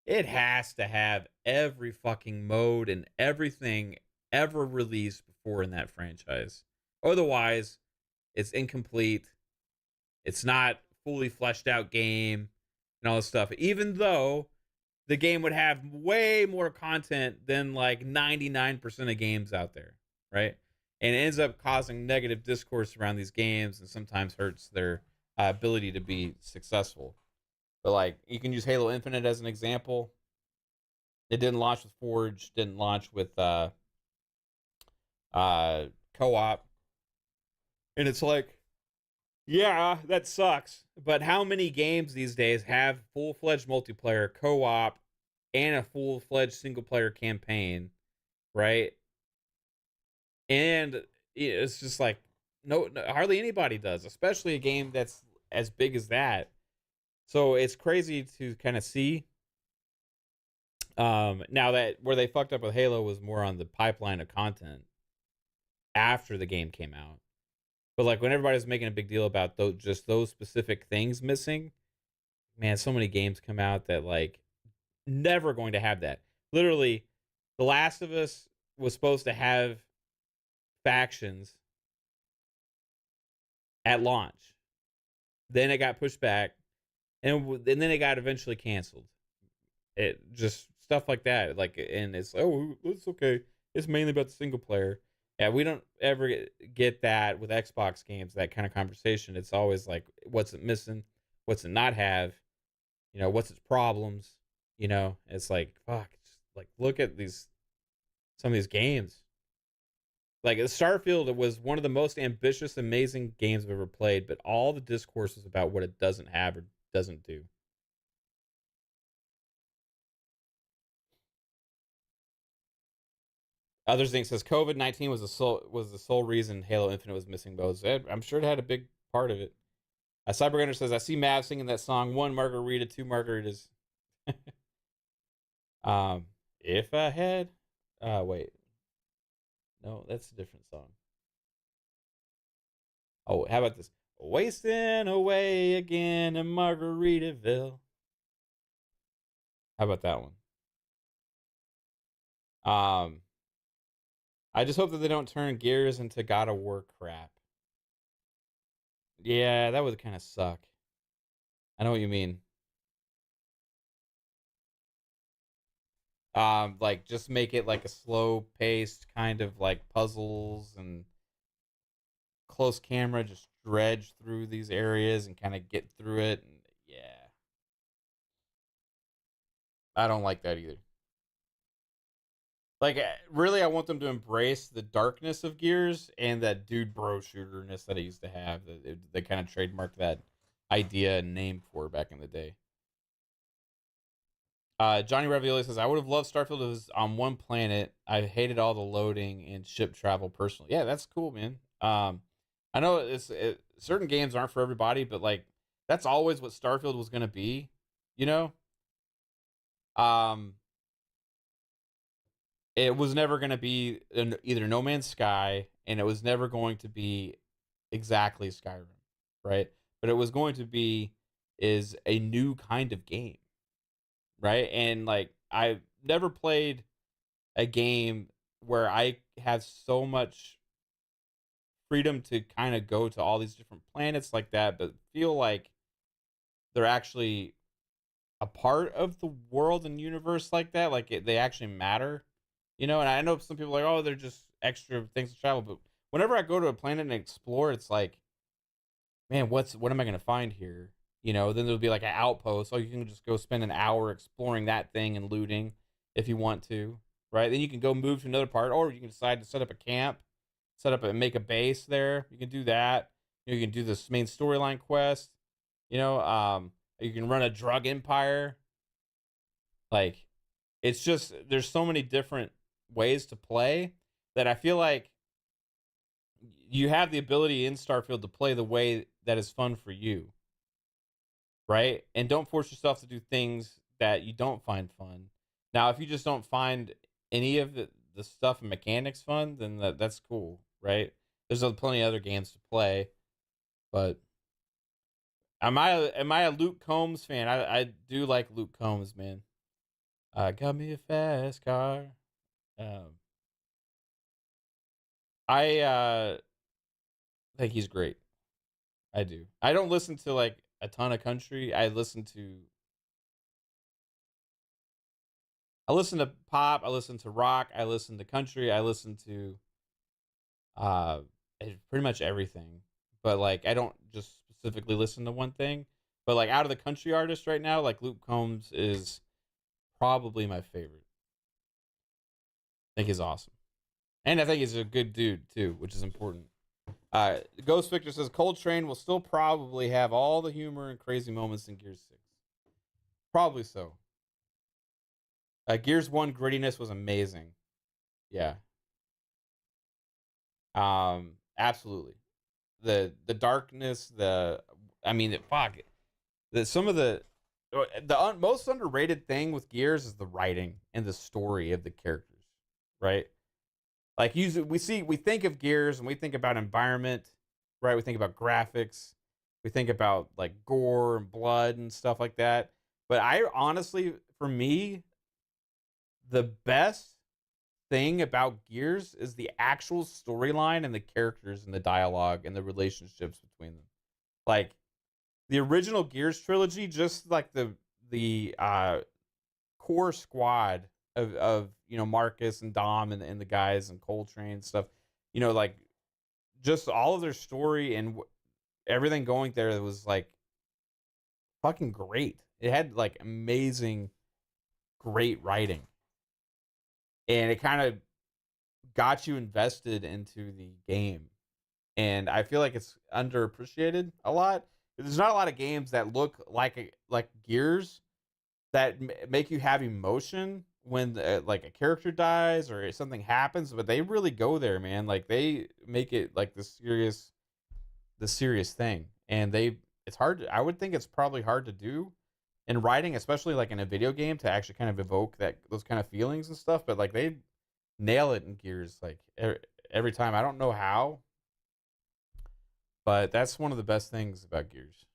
it has to have every fucking mode and everything ever released before in that franchise. Otherwise, it's incomplete. It's not fully fleshed out game and all this stuff. Even though the game would have way more content than like 99% of games out there, right? And it ends up causing negative discourse around these games and sometimes hurts their ability to be successful. But like you can use Halo Infinite as an example. It didn't launch with Forge, didn't launch with co-op. And it's like, yeah, that sucks. But how many games these days have full-fledged multiplayer, co-op, and a full-fledged single-player campaign, right? And it's just like, no, hardly anybody does, especially a game that's as big as that. So it's crazy to kind of see. Now that where they fucked up with Halo was more on the pipeline of content after the game came out. But like when everybody's making a big deal about those just those specific things missing, man, so many games come out that like never going to have that. Literally, The Last of Us was supposed to have factions at launch. Then it got pushed back, and then it got eventually canceled. It just stuff like that. Like, and it's it's okay. It's mainly about the single player. Yeah, we don't ever get that with Xbox games. That kind of conversation. It's always like, what's it missing? What's it not have? What's its problems? It's like fuck. Just like look at some of these games. Like Starfield was one of the most ambitious, amazing games I've ever played, but all the discourse is about what it doesn't have or doesn't do. Other thing says COVID-19 was the sole reason Halo Infinite was missing modes. I'm sure it had a big part of it. Cybergunner says I see Mav singing that song. One margarita, two margaritas. um, if I had, wait, no, that's a different song. Oh, how about this? Wasting away again in Margaritaville. How about that one? Um, I just hope that they don't turn Gears into God of War crap. Yeah, that would kind of suck. I know what you mean. Like just make it like a slow paced kind of like puzzles and close camera, just dredge through these areas and kind of get through it. And yeah, I don't like that either. Like, really, I want them to embrace the darkness of Gears and that dude bro shooterness that it used to have. That they kind of trademarked that idea and name for back in the day. Johnny Ravioli says, I would have loved Starfield if it was on one planet. I hated all the loading and ship travel personally. Yeah, that's cool, man. I know certain games aren't for everybody, but like that's always what Starfield was going to be, you know? Um, it was never going to be either No Man's Sky, and it was never going to be exactly Skyrim, right? But it was going to be is a new kind of game, right? And like I've never played a game where I have so much freedom to kind of go to all these different planets like that, but feel like they're actually a part of the world and universe like that. Like they actually matter, And I know some people are like, oh, they're just extra things to travel. But whenever I go to a planet and explore, it's like, man, what am I gonna find here? Then there'll be like an outpost. Oh, you can just go spend an hour exploring that thing and looting if you want to, right? Then you can go move to another part, or you can decide to set up a camp, make a base there. You can do that. You can do this main storyline quest. You can run a drug empire. Like, it's just there's so many different ways to play that I feel like you have the ability in Starfield to play the way that is fun for you, right? And don't force yourself to do things that you don't find fun. Now, if you just don't find any of the stuff and mechanics fun, then that's cool, right? There's plenty of other games to play, but am I a Luke Combs fan? I do like Luke Combs, man. Got me a fast car. Um, I think he's great. I do. I don't listen to like a ton of country. I listen to pop, I listen to rock, I listen to country, I listen to uh pretty much everything. But like I don't just specifically listen to one thing. But like out of the country artists right now, like Luke Combs is probably my favorite. I think he's awesome. And I think he's a good dude too, which is important. Ghost Victor says Coltrane will still probably have all the humor and crazy moments in Gears 6. Probably so. Gears 1 grittiness was amazing. Yeah. Absolutely. the darkness, I mean, fuck, some of the most underrated thing with Gears is the writing and the story of the characters, right? Like usually we think of Gears and we think about environment, right? We think about graphics, we think about like gore and blood and stuff like that. But I honestly, for me, the best thing about Gears is the actual storyline and the characters and the dialogue and the relationships between them. Like the original Gears trilogy, just like the core squad of Marcus and Dom and the guys and Coltrane and stuff, like just all of their story and everything going there was like fucking great. It had like amazing, great writing, and it kind of got you invested into the game. And I feel like it's underappreciated a lot. There's not a lot of games that look like Gears that make you have emotion when like a character dies or something happens, but they really go there, man. Like they make it like the serious thing, and it's hard. I would think it's probably hard to do in writing, especially like in a video game, to actually kind of evoke those kind of feelings and stuff. But like they nail it in Gears like every time. I don't know how, but that's one of the best things about Gears.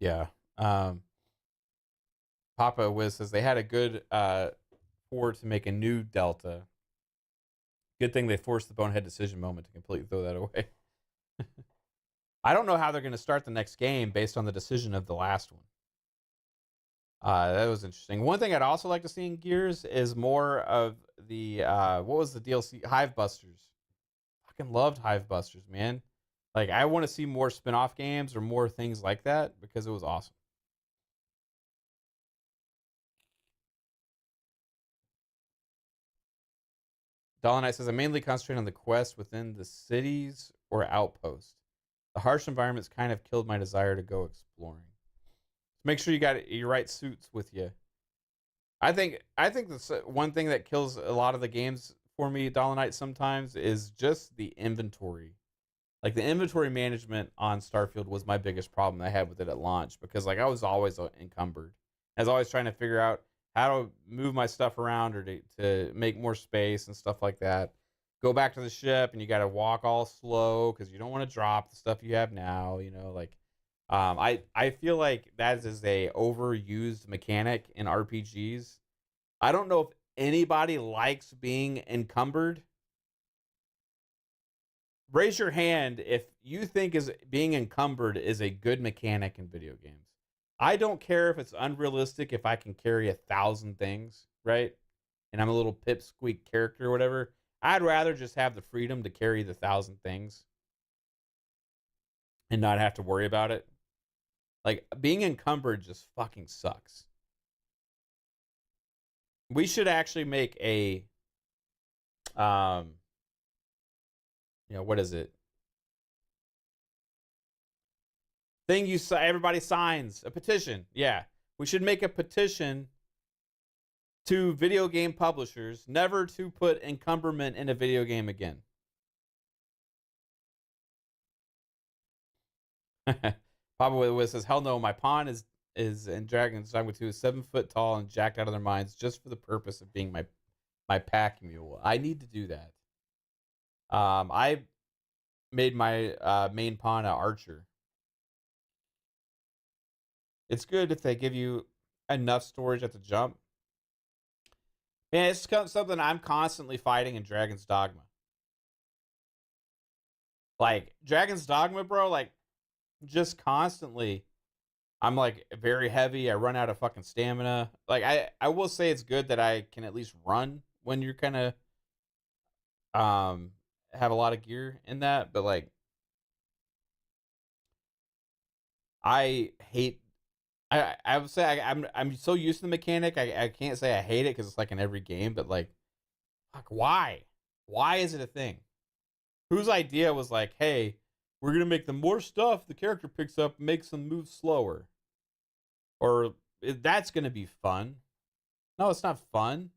Yeah. Papa Wiz says they had a good forward to make a new Delta. Good thing they forced the bonehead decision moment to completely throw that away. I don't know how they're going to start the next game based on the decision of the last one. That was interesting. One thing I'd also like to see in Gears is more of the what was the DLC? Hive Busters. Fucking loved Hive Busters, man. Like I want to see more spin-off games or more things like that because it was awesome. Dollar says I mainly concentrate on the quest within the cities or outposts. The harsh environments kind of killed my desire to go exploring. So make sure you got your right suits with you. I think the one thing that kills a lot of the games for me, Dollar Knight, sometimes is just the inventory. Like the inventory management on Starfield was my biggest problem I had with it at launch because like I was always encumbered. I was always trying to figure out how to move my stuff around or to make more space and stuff like that. Go back to the ship and you got to walk all slow because you don't want to drop the stuff you have now. Like I feel like that is a overused mechanic in RPGs. I don't know if anybody likes being encumbered. Raise your hand if you think is being encumbered is a good mechanic in video games. I don't care if it's unrealistic if I can carry 1,000 things, right? And I'm a little pipsqueak character or whatever. I'd rather just have the freedom to carry the 1,000 things and not have to worry about it. Like being encumbered just fucking sucks. We should actually make a what is it? Thing everybody signs a petition. Yeah, we should make a petition to video game publishers never to put encumberment in a video game again. Papa Wiz says, "Hell no, my pawn is in Dragon's Dogma 2 is 7 foot tall and jacked out of their minds just for the purpose of being my pack mule. I need to do that. I made my main pawn an archer. It's good if they give you enough storage at the jump. Man, it's something I'm constantly fighting in Dragon's Dogma. Like Dragon's Dogma, bro. Like just constantly, I'm like very heavy. I run out of fucking stamina. Like I will say it's good that I can at least run when you're kind of have a lot of gear in that, but like I hate. I would say I'm so used to the mechanic. I can't say I hate it because it's like in every game, but like, fuck, why is it a thing? Whose idea was like, hey, we're gonna make the more stuff the character picks up makes them move slower, or that's gonna be fun? No, it's not fun.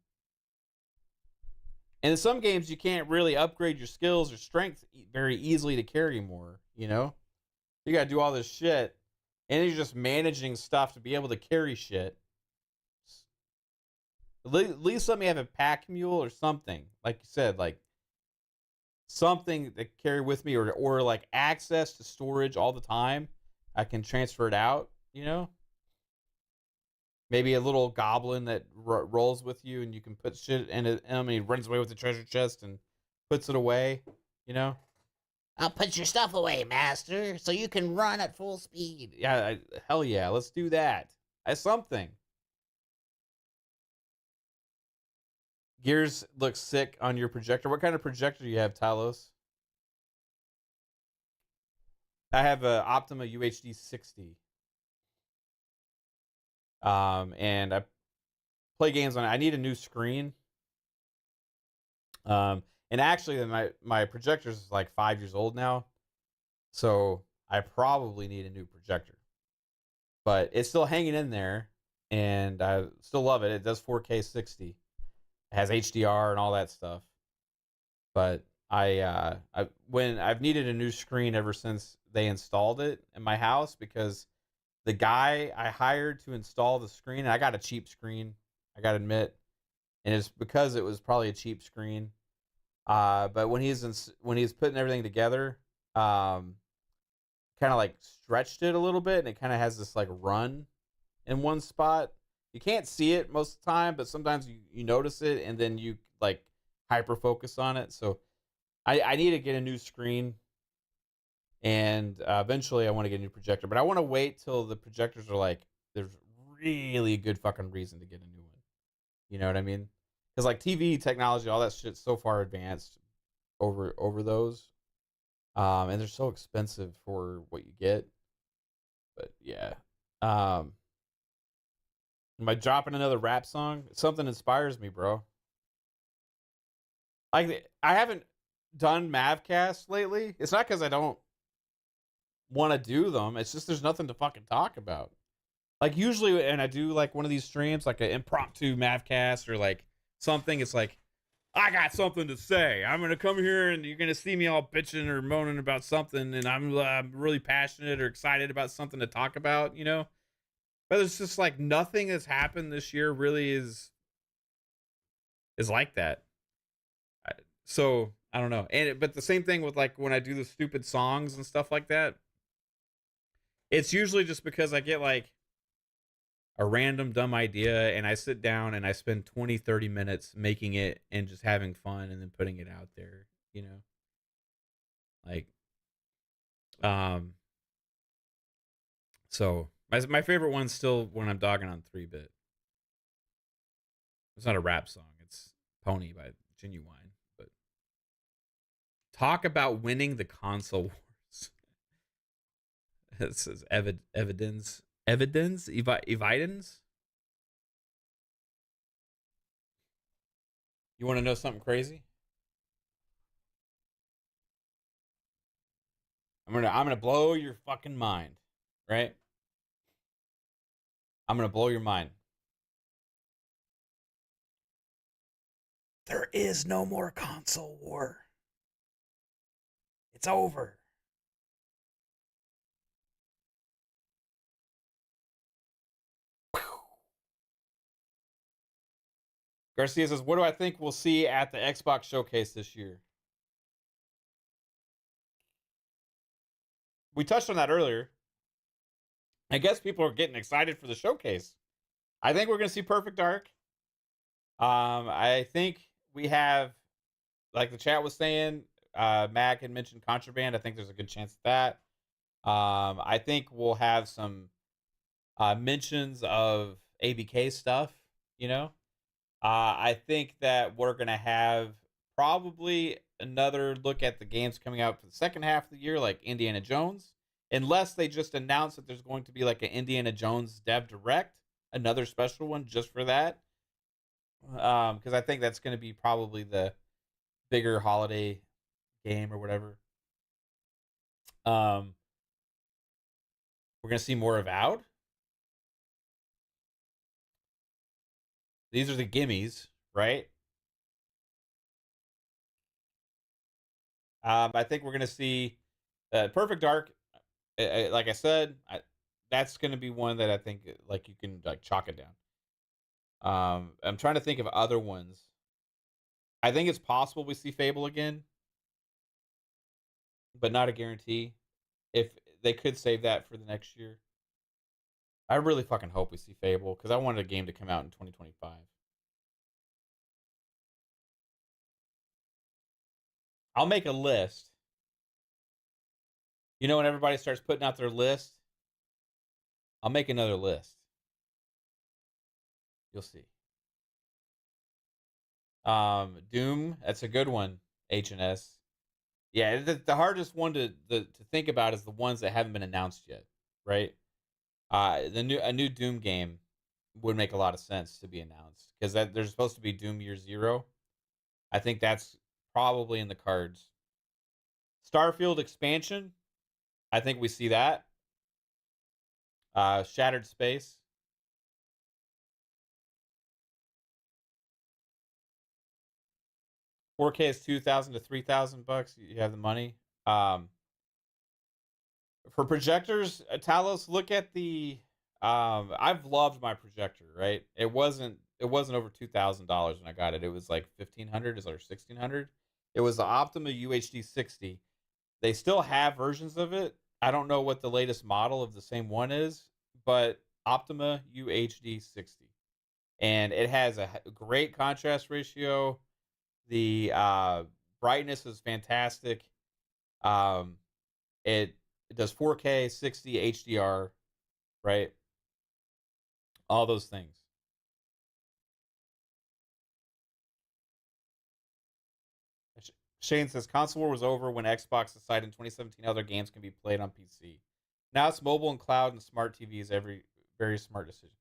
And in some games, you can't really upgrade your skills or strength very easily to carry more. You know, you got to do all this shit, and you're just managing stuff to be able to carry shit. At least let me have a pack mule or something, like you said, like something to carry with me, or like access to storage all the time. I can transfer it out. You know, maybe a little goblin that rolls with you, and you can put shit in it. I mean, he runs away with the treasure chest and puts it away. You know. I'll put your stuff away, master, so you can run at full speed. Yeah, hell yeah, let's do that. As something. Gears looks sick on your projector. What kind of projector do you have, Talos? I have a Optima UHD 60. And I play games on it. I need a new screen. And actually, my projector is like 5 years old now, so I probably need a new projector. But it's still hanging in there, and I still love it. It does 4K 60. It has HDR and all that stuff. But I've needed a new screen ever since they installed it in my house, because the guy I hired to install the screen, and I got a cheap screen, I gotta admit, and it's because it was probably a cheap screen. But when he's putting everything together, kind of like stretched it a little bit, and it kind of has this like run in one spot. You can't see it most of the time, but sometimes you notice it, and then you like hyper focus on it. So I need to get a new screen, and eventually I want to get a new projector. But I want to wait till the projectors are like, there's really good fucking reason to get a new one. You know what I mean? Because like TV technology, all that shit's so far advanced over those, and they're so expensive for what you get. But yeah, am I dropping another rap song? Something inspires me, bro. Like, I haven't done Mavcast lately. It's not because I don't want to do them. It's just there's nothing to fucking talk about. Like usually, and I do like one of these streams, like an impromptu Mavcast or like something. It's like, I got something to say. I'm gonna come here and you're gonna see me all bitching or moaning about something, and I'm really passionate or excited about something to talk about, you know. But it's just like nothing that's happened this year really is like that. So I don't know. But the same thing with like when I do the stupid songs and stuff like that. It's usually just because I get like a random dumb idea, and I sit down and I spend 20, 30 minutes making it and just having fun and then putting it out there, you know? Like, um, so my favorite one's still When I'm Dogging on 3-Bit. It's not a rap song, it's Pony by Genuine. But talk about winning the console wars. It says evidence. Evidence? You want to know something crazy? I'm gonna blow your fucking mind, right? I'm gonna blow your mind. There is no more console war. It's over. Garcia says, "What do I think we'll see at the Xbox showcase this year?" We touched on that earlier. I guess people are getting excited for the showcase. I think we're going to see Perfect Dark. I think we have, like the chat was saying, Mac had mentioned Contraband. I think there's a good chance of that. I think we'll have some mentions of ABK stuff, you know. I think that we're going to have probably another look at the games coming out for the second half of the year, like Indiana Jones, unless they just announce that there's going to be like an Indiana Jones Dev Direct, another special one just for that. Because I think that's going to be probably the bigger holiday game or whatever. We're going to see more of Out. These are the gimmies, right? I think we're gonna see Perfect Dark. Like I said, that's gonna be one that I think like you can like chalk it down. I'm trying to think of other ones. I think it's possible we see Fable again, but not a guarantee. If they could save that for the next year, I really fucking hope we see Fable because I wanted a game to come out in 2025. I'll make a list. You know, when everybody starts putting out their list, I'll make another list. You'll see. Doom, that's a good one. H&S. Yeah, the hardest one to think about is the ones that haven't been announced yet, right? A new Doom game would make a lot of sense to be announced because that there's supposed to be Doom Year Zero. I think that's probably in the cards. Starfield expansion, I think we see that. Shattered Space. 4K is 2,000 to 3,000 bucks. You have the money. Um, for projectors, Talos, look at the. I've loved my projector. Right, it wasn't over $2,000 when I got it. It was like 1,500 or 1,600. It was the Optima UHD 60. They still have versions of it. I don't know what the latest model of the same one is, but Optima UHD 60, and it has a great contrast ratio. The brightness is fantastic. Um, it it does 4K, 60 HDR, right? All those things. Shane says console war was over when Xbox decided in 2017 other games can be played on PC. Now it's mobile and cloud and smart TVs. Every very smart decision.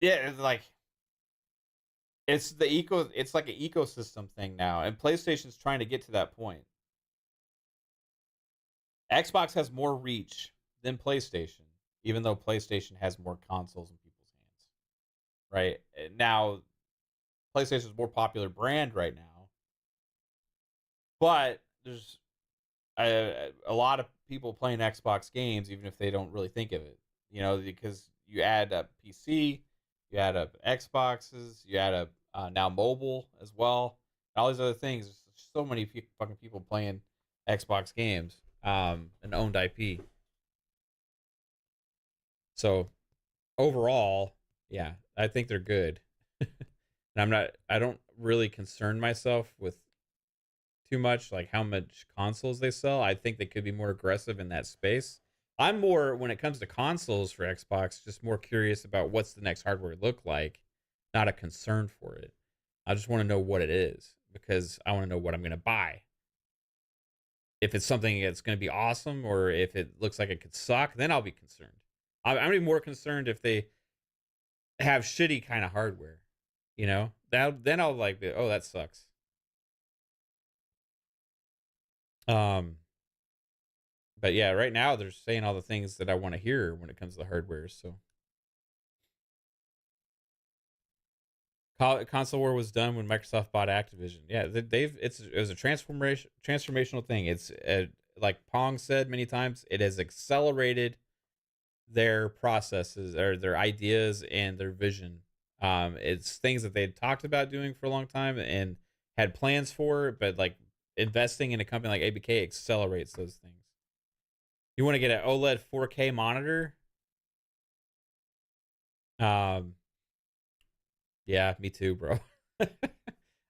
Yeah, it's like It's like an ecosystem thing now, and PlayStation's trying to get to that point. Xbox has more reach than PlayStation, even though PlayStation has more consoles in people's hands. Right now, PlayStation is more popular brand right now, but there's a lot of people playing Xbox games, even if they don't really think of it. You know, because you add up PC, you add up Xboxes, you add up now mobile as well, and all these other things. There's so many fucking people playing Xbox games, and owned IP. So overall, yeah, I think they're good. And I don't really concern myself with too much like how much consoles they sell. I think they could be more aggressive in that space. I'm more when it comes to consoles for Xbox, just more curious about what's the next hardware look like, not a concern for it. I just want to know what it is because I want to know what I'm going to buy. If it's something that's going to be awesome or if it looks like it could suck, then I'll be concerned. I'm even more concerned if they have shitty kind of hardware, you know? That then I'll like, oh, that sucks. Um, but yeah, right now they're saying all the things that I want to hear when it comes to the hardware. So console war was done when Microsoft bought Activision. Yeah, it was a transformational thing. It's like Pong said many times, it has accelerated their processes or their ideas and their vision. It's things that they had talked about doing for a long time and had plans for, but like investing in a company like ABK accelerates those things. You want to get an OLED 4K monitor? Um, yeah, me too, bro.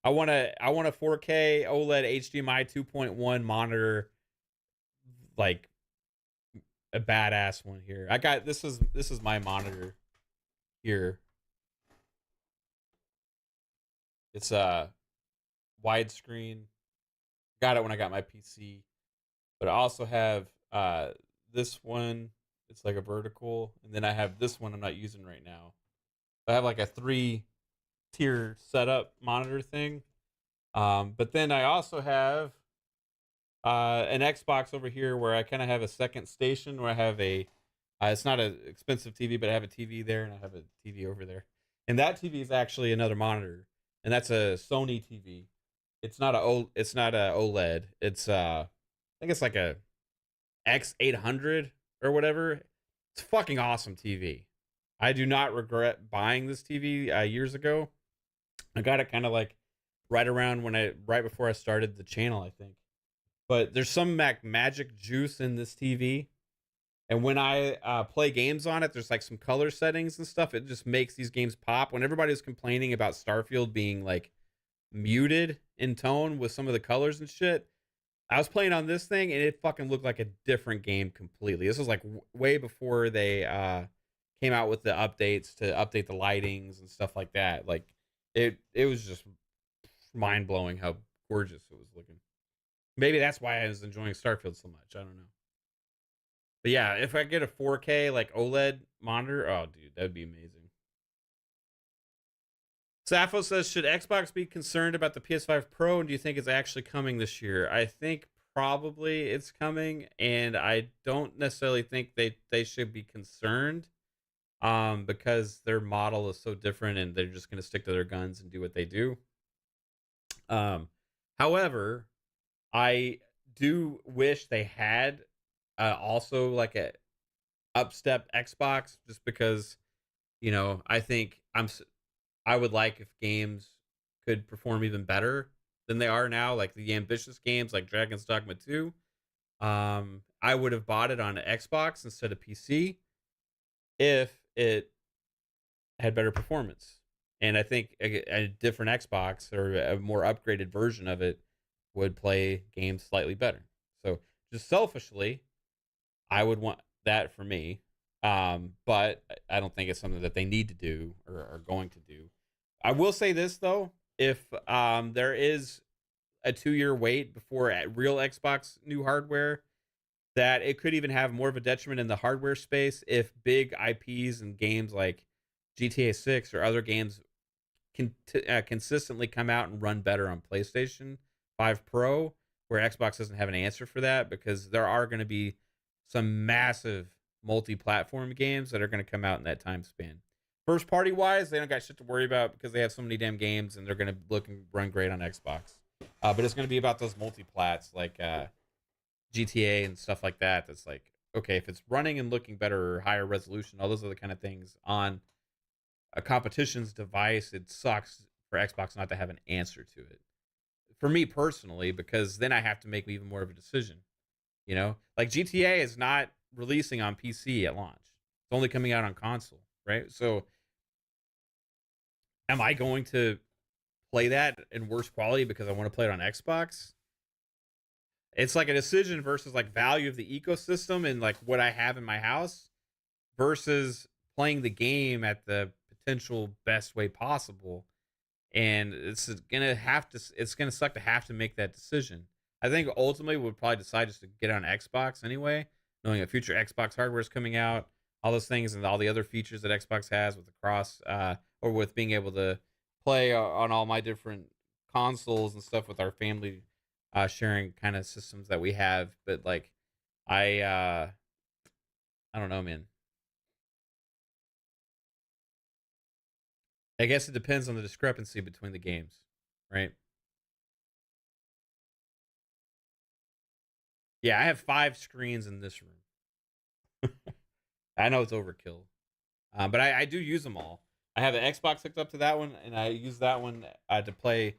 I want a 4K OLED HDMI 2.1 monitor, like a badass one here. I got this is my monitor here. It's a widescreen. Got it when I got my PC, but I also have this one. It's like a vertical, and then I have this one I'm not using right now. I have like a 3 tier setup monitor thing. But then I also have an Xbox over here where I kind of have a second station where I have a. It's not an expensive TV, but I have a TV there and I have a TV over there, and that TV is actually another monitor, and that's a Sony TV. It's not a OLED. I think it's like a X800 or whatever. It's fucking awesome TV. I do not regret buying this TV years ago. I got it kind of like right before I started the channel, I think. But there's some magic juice in this TV, and when I play games on it, there's like some color settings and stuff. It just makes these games pop. When everybody was complaining about Starfield being like muted in tone with some of the colors and shit, I was playing on this thing and it fucking looked like a different game completely. This was like way before they came out with the updates to update the lightings and stuff like that. Like it was just mind blowing how gorgeous it was looking. Maybe that's why I was enjoying Starfield so much. I don't know. But yeah, if I get a 4K like OLED monitor, oh dude, that'd be amazing. Sappho says, should Xbox be concerned about the PS5 Pro, and do you think it's actually coming this year? I think probably it's coming, and I don't necessarily think they should be concerned, because their model is so different, and they're just going to stick to their guns and do what they do. Um, However, I do wish they had also like a upstep Xbox, just because I think I would like if games could perform even better than they are now, like the ambitious games like Dragon's Dogma 2. I would have bought it on Xbox instead of PC if it had better performance. And I think a different Xbox or a more upgraded version of it would play games slightly better. So just selfishly, I would want that for me. But I don't think it's something that they need to do or are going to do. I will say this though, if there is a 2-year wait before real Xbox new hardware, that it could even have more of a detriment in the hardware space if big IPs and games like GTA 6 or other games consistently come out and run better on PlayStation 5 Pro, where Xbox doesn't have an answer for that, because there are going to be some massive multi-platform games that are going to come out in that time span. First party wise, they don't got shit to worry about because they have so many damn games and they're going to look and run great on Xbox. But it's going to be about those multi-plats like GTA and stuff like that. That's like, okay, if it's running and looking better or higher resolution, all those other kind of things on a competition's device, it sucks for Xbox not to have an answer to it. For me personally, because then I have to make even more of a decision. Like GTA is not releasing on PC at launch. It's only coming out on console, right? So am I going to play that in worse quality because I want to play it on Xbox? It's like a decision versus like value of the ecosystem and like what I have in my house versus playing the game at the potential best way possible. And it's gonna suck to have to make that decision. I think ultimately we'll probably decide just to get on Xbox anyway, knowing that future Xbox hardware is coming out, all those things and all the other features that Xbox has with the cross or with being able to play on all my different consoles and stuff with our family sharing kind of systems that we have. But like I don't know, man. I guess it depends on the discrepancy between the games, right? Yeah, I have 5 screens in this room. I know it's overkill, but I do use them all. I have an Xbox hooked up to that one, and I use that one to play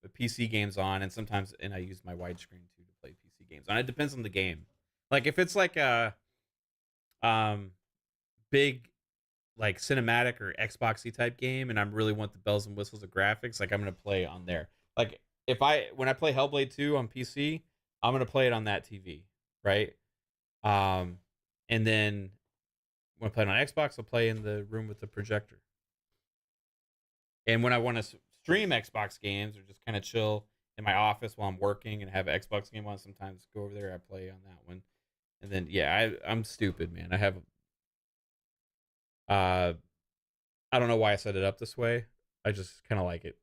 the PC games on, and sometimes I use my widescreen too to play PC games on. It depends on the game. Like if it's like a big like cinematic or Xboxy type game, and I really want the bells and whistles of graphics, like I'm gonna play on there. Like when I play Hellblade 2 on PC, I'm gonna play it on that TV, right? And then when I play it on Xbox, I'll play in the room with the projector. And when I want to stream Xbox games or just kind of chill in my office while I'm working and have an Xbox game on, sometimes go over there, I play on that one. And then yeah, I'm stupid, man. I have I don't know why I set it up this way. I just kind of like it.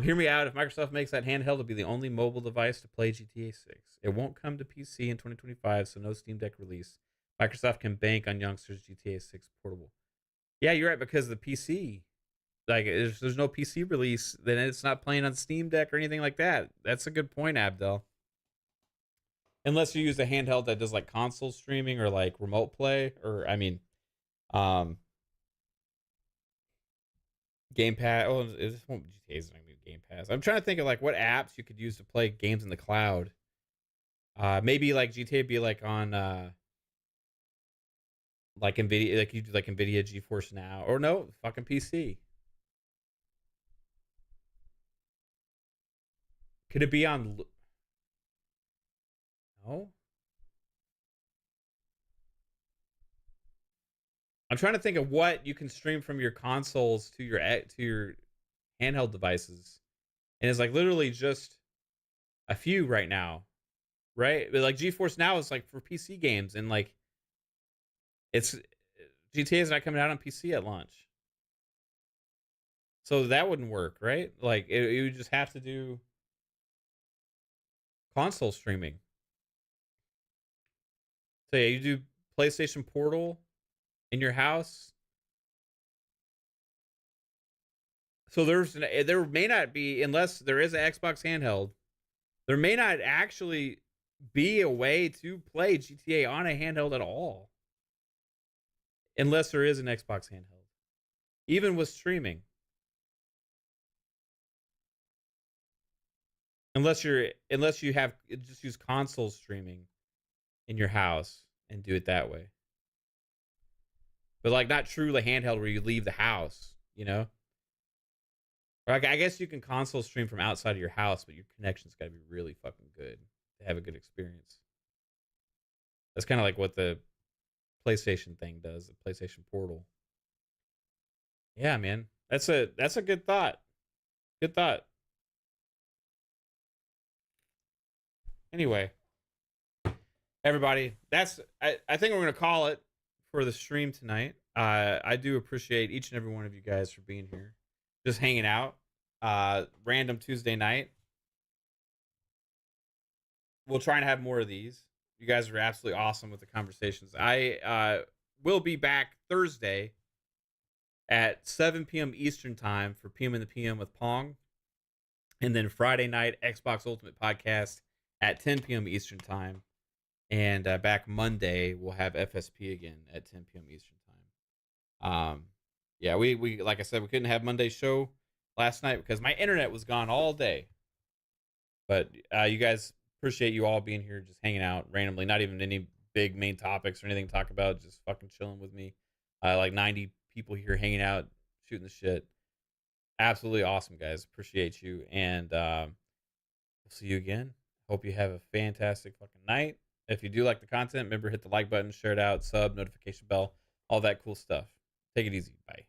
Hear me out. If Microsoft makes that handheld to be the only mobile device to play GTA 6, it won't come to PC in 2025, so no Steam Deck release. Microsoft can bank on youngsters GTA 6 portable. Yeah, you're right, because the PC Like, if there's no PC release, then it's not playing on Steam Deck or anything like that. That's a good point, Abdel. Unless you use a handheld that does like console streaming or like remote play, or I mean, um, Game Pass. Oh, this won't GTA's not gonna be Game Pass. I'm trying to think of like what apps you could use to play games in the cloud. Maybe like GTA be like on like Nvidia, like you do like Nvidia GeForce Now, or no, fucking PC. Could it be on? No, I'm trying to think of what you can stream from your consoles to your handheld devices, and it's like literally just a few right now, right? But like GeForce Now is like for PC games, and like it's GTA is not coming out on PC at launch, so that wouldn't work, right? Like you would just have to do console streaming. So yeah, you do PlayStation Portal in your house. So there may not be, unless there is an Xbox handheld, there may not actually be a way to play GTA on a handheld at all, unless there is an Xbox handheld, even with streaming. Unless you have just use console streaming in your house and do it that way. But like not truly handheld where you leave the house, you know? Or like, I guess you can console stream from outside of your house, but your connection's got to be really fucking good to have a good experience. That's kind of like what the PlayStation thing does, the PlayStation Portal. Yeah, man. That's a good thought. Good thought. Anyway, everybody, I think we're gonna call it for the stream tonight. I do appreciate each and every one of you guys for being here, just hanging out. Random Tuesday night. We'll try and have more of these. You guys are absolutely awesome with the conversations. I will be back Thursday at 7 p.m. Eastern time for PM in the PM with Pong, and then Friday night Xbox Ultimate Podcast at 10 p.m. Eastern time. And back Monday we'll have FSP again at 10 p.m. Eastern time. Yeah, we like I said, we couldn't have Monday's show last night because my internet was gone all day. But you guys, appreciate you all being here, just hanging out randomly, not even any big main topics or anything to talk about, just fucking chilling with me. Like 90 people here hanging out, shooting the shit. Absolutely awesome, guys. Appreciate you, and we'll see you again. Hope you have a fantastic fucking night. If you do like the content, remember hit the like button, share it out, sub, notification bell, all that cool stuff. Take it easy. Bye.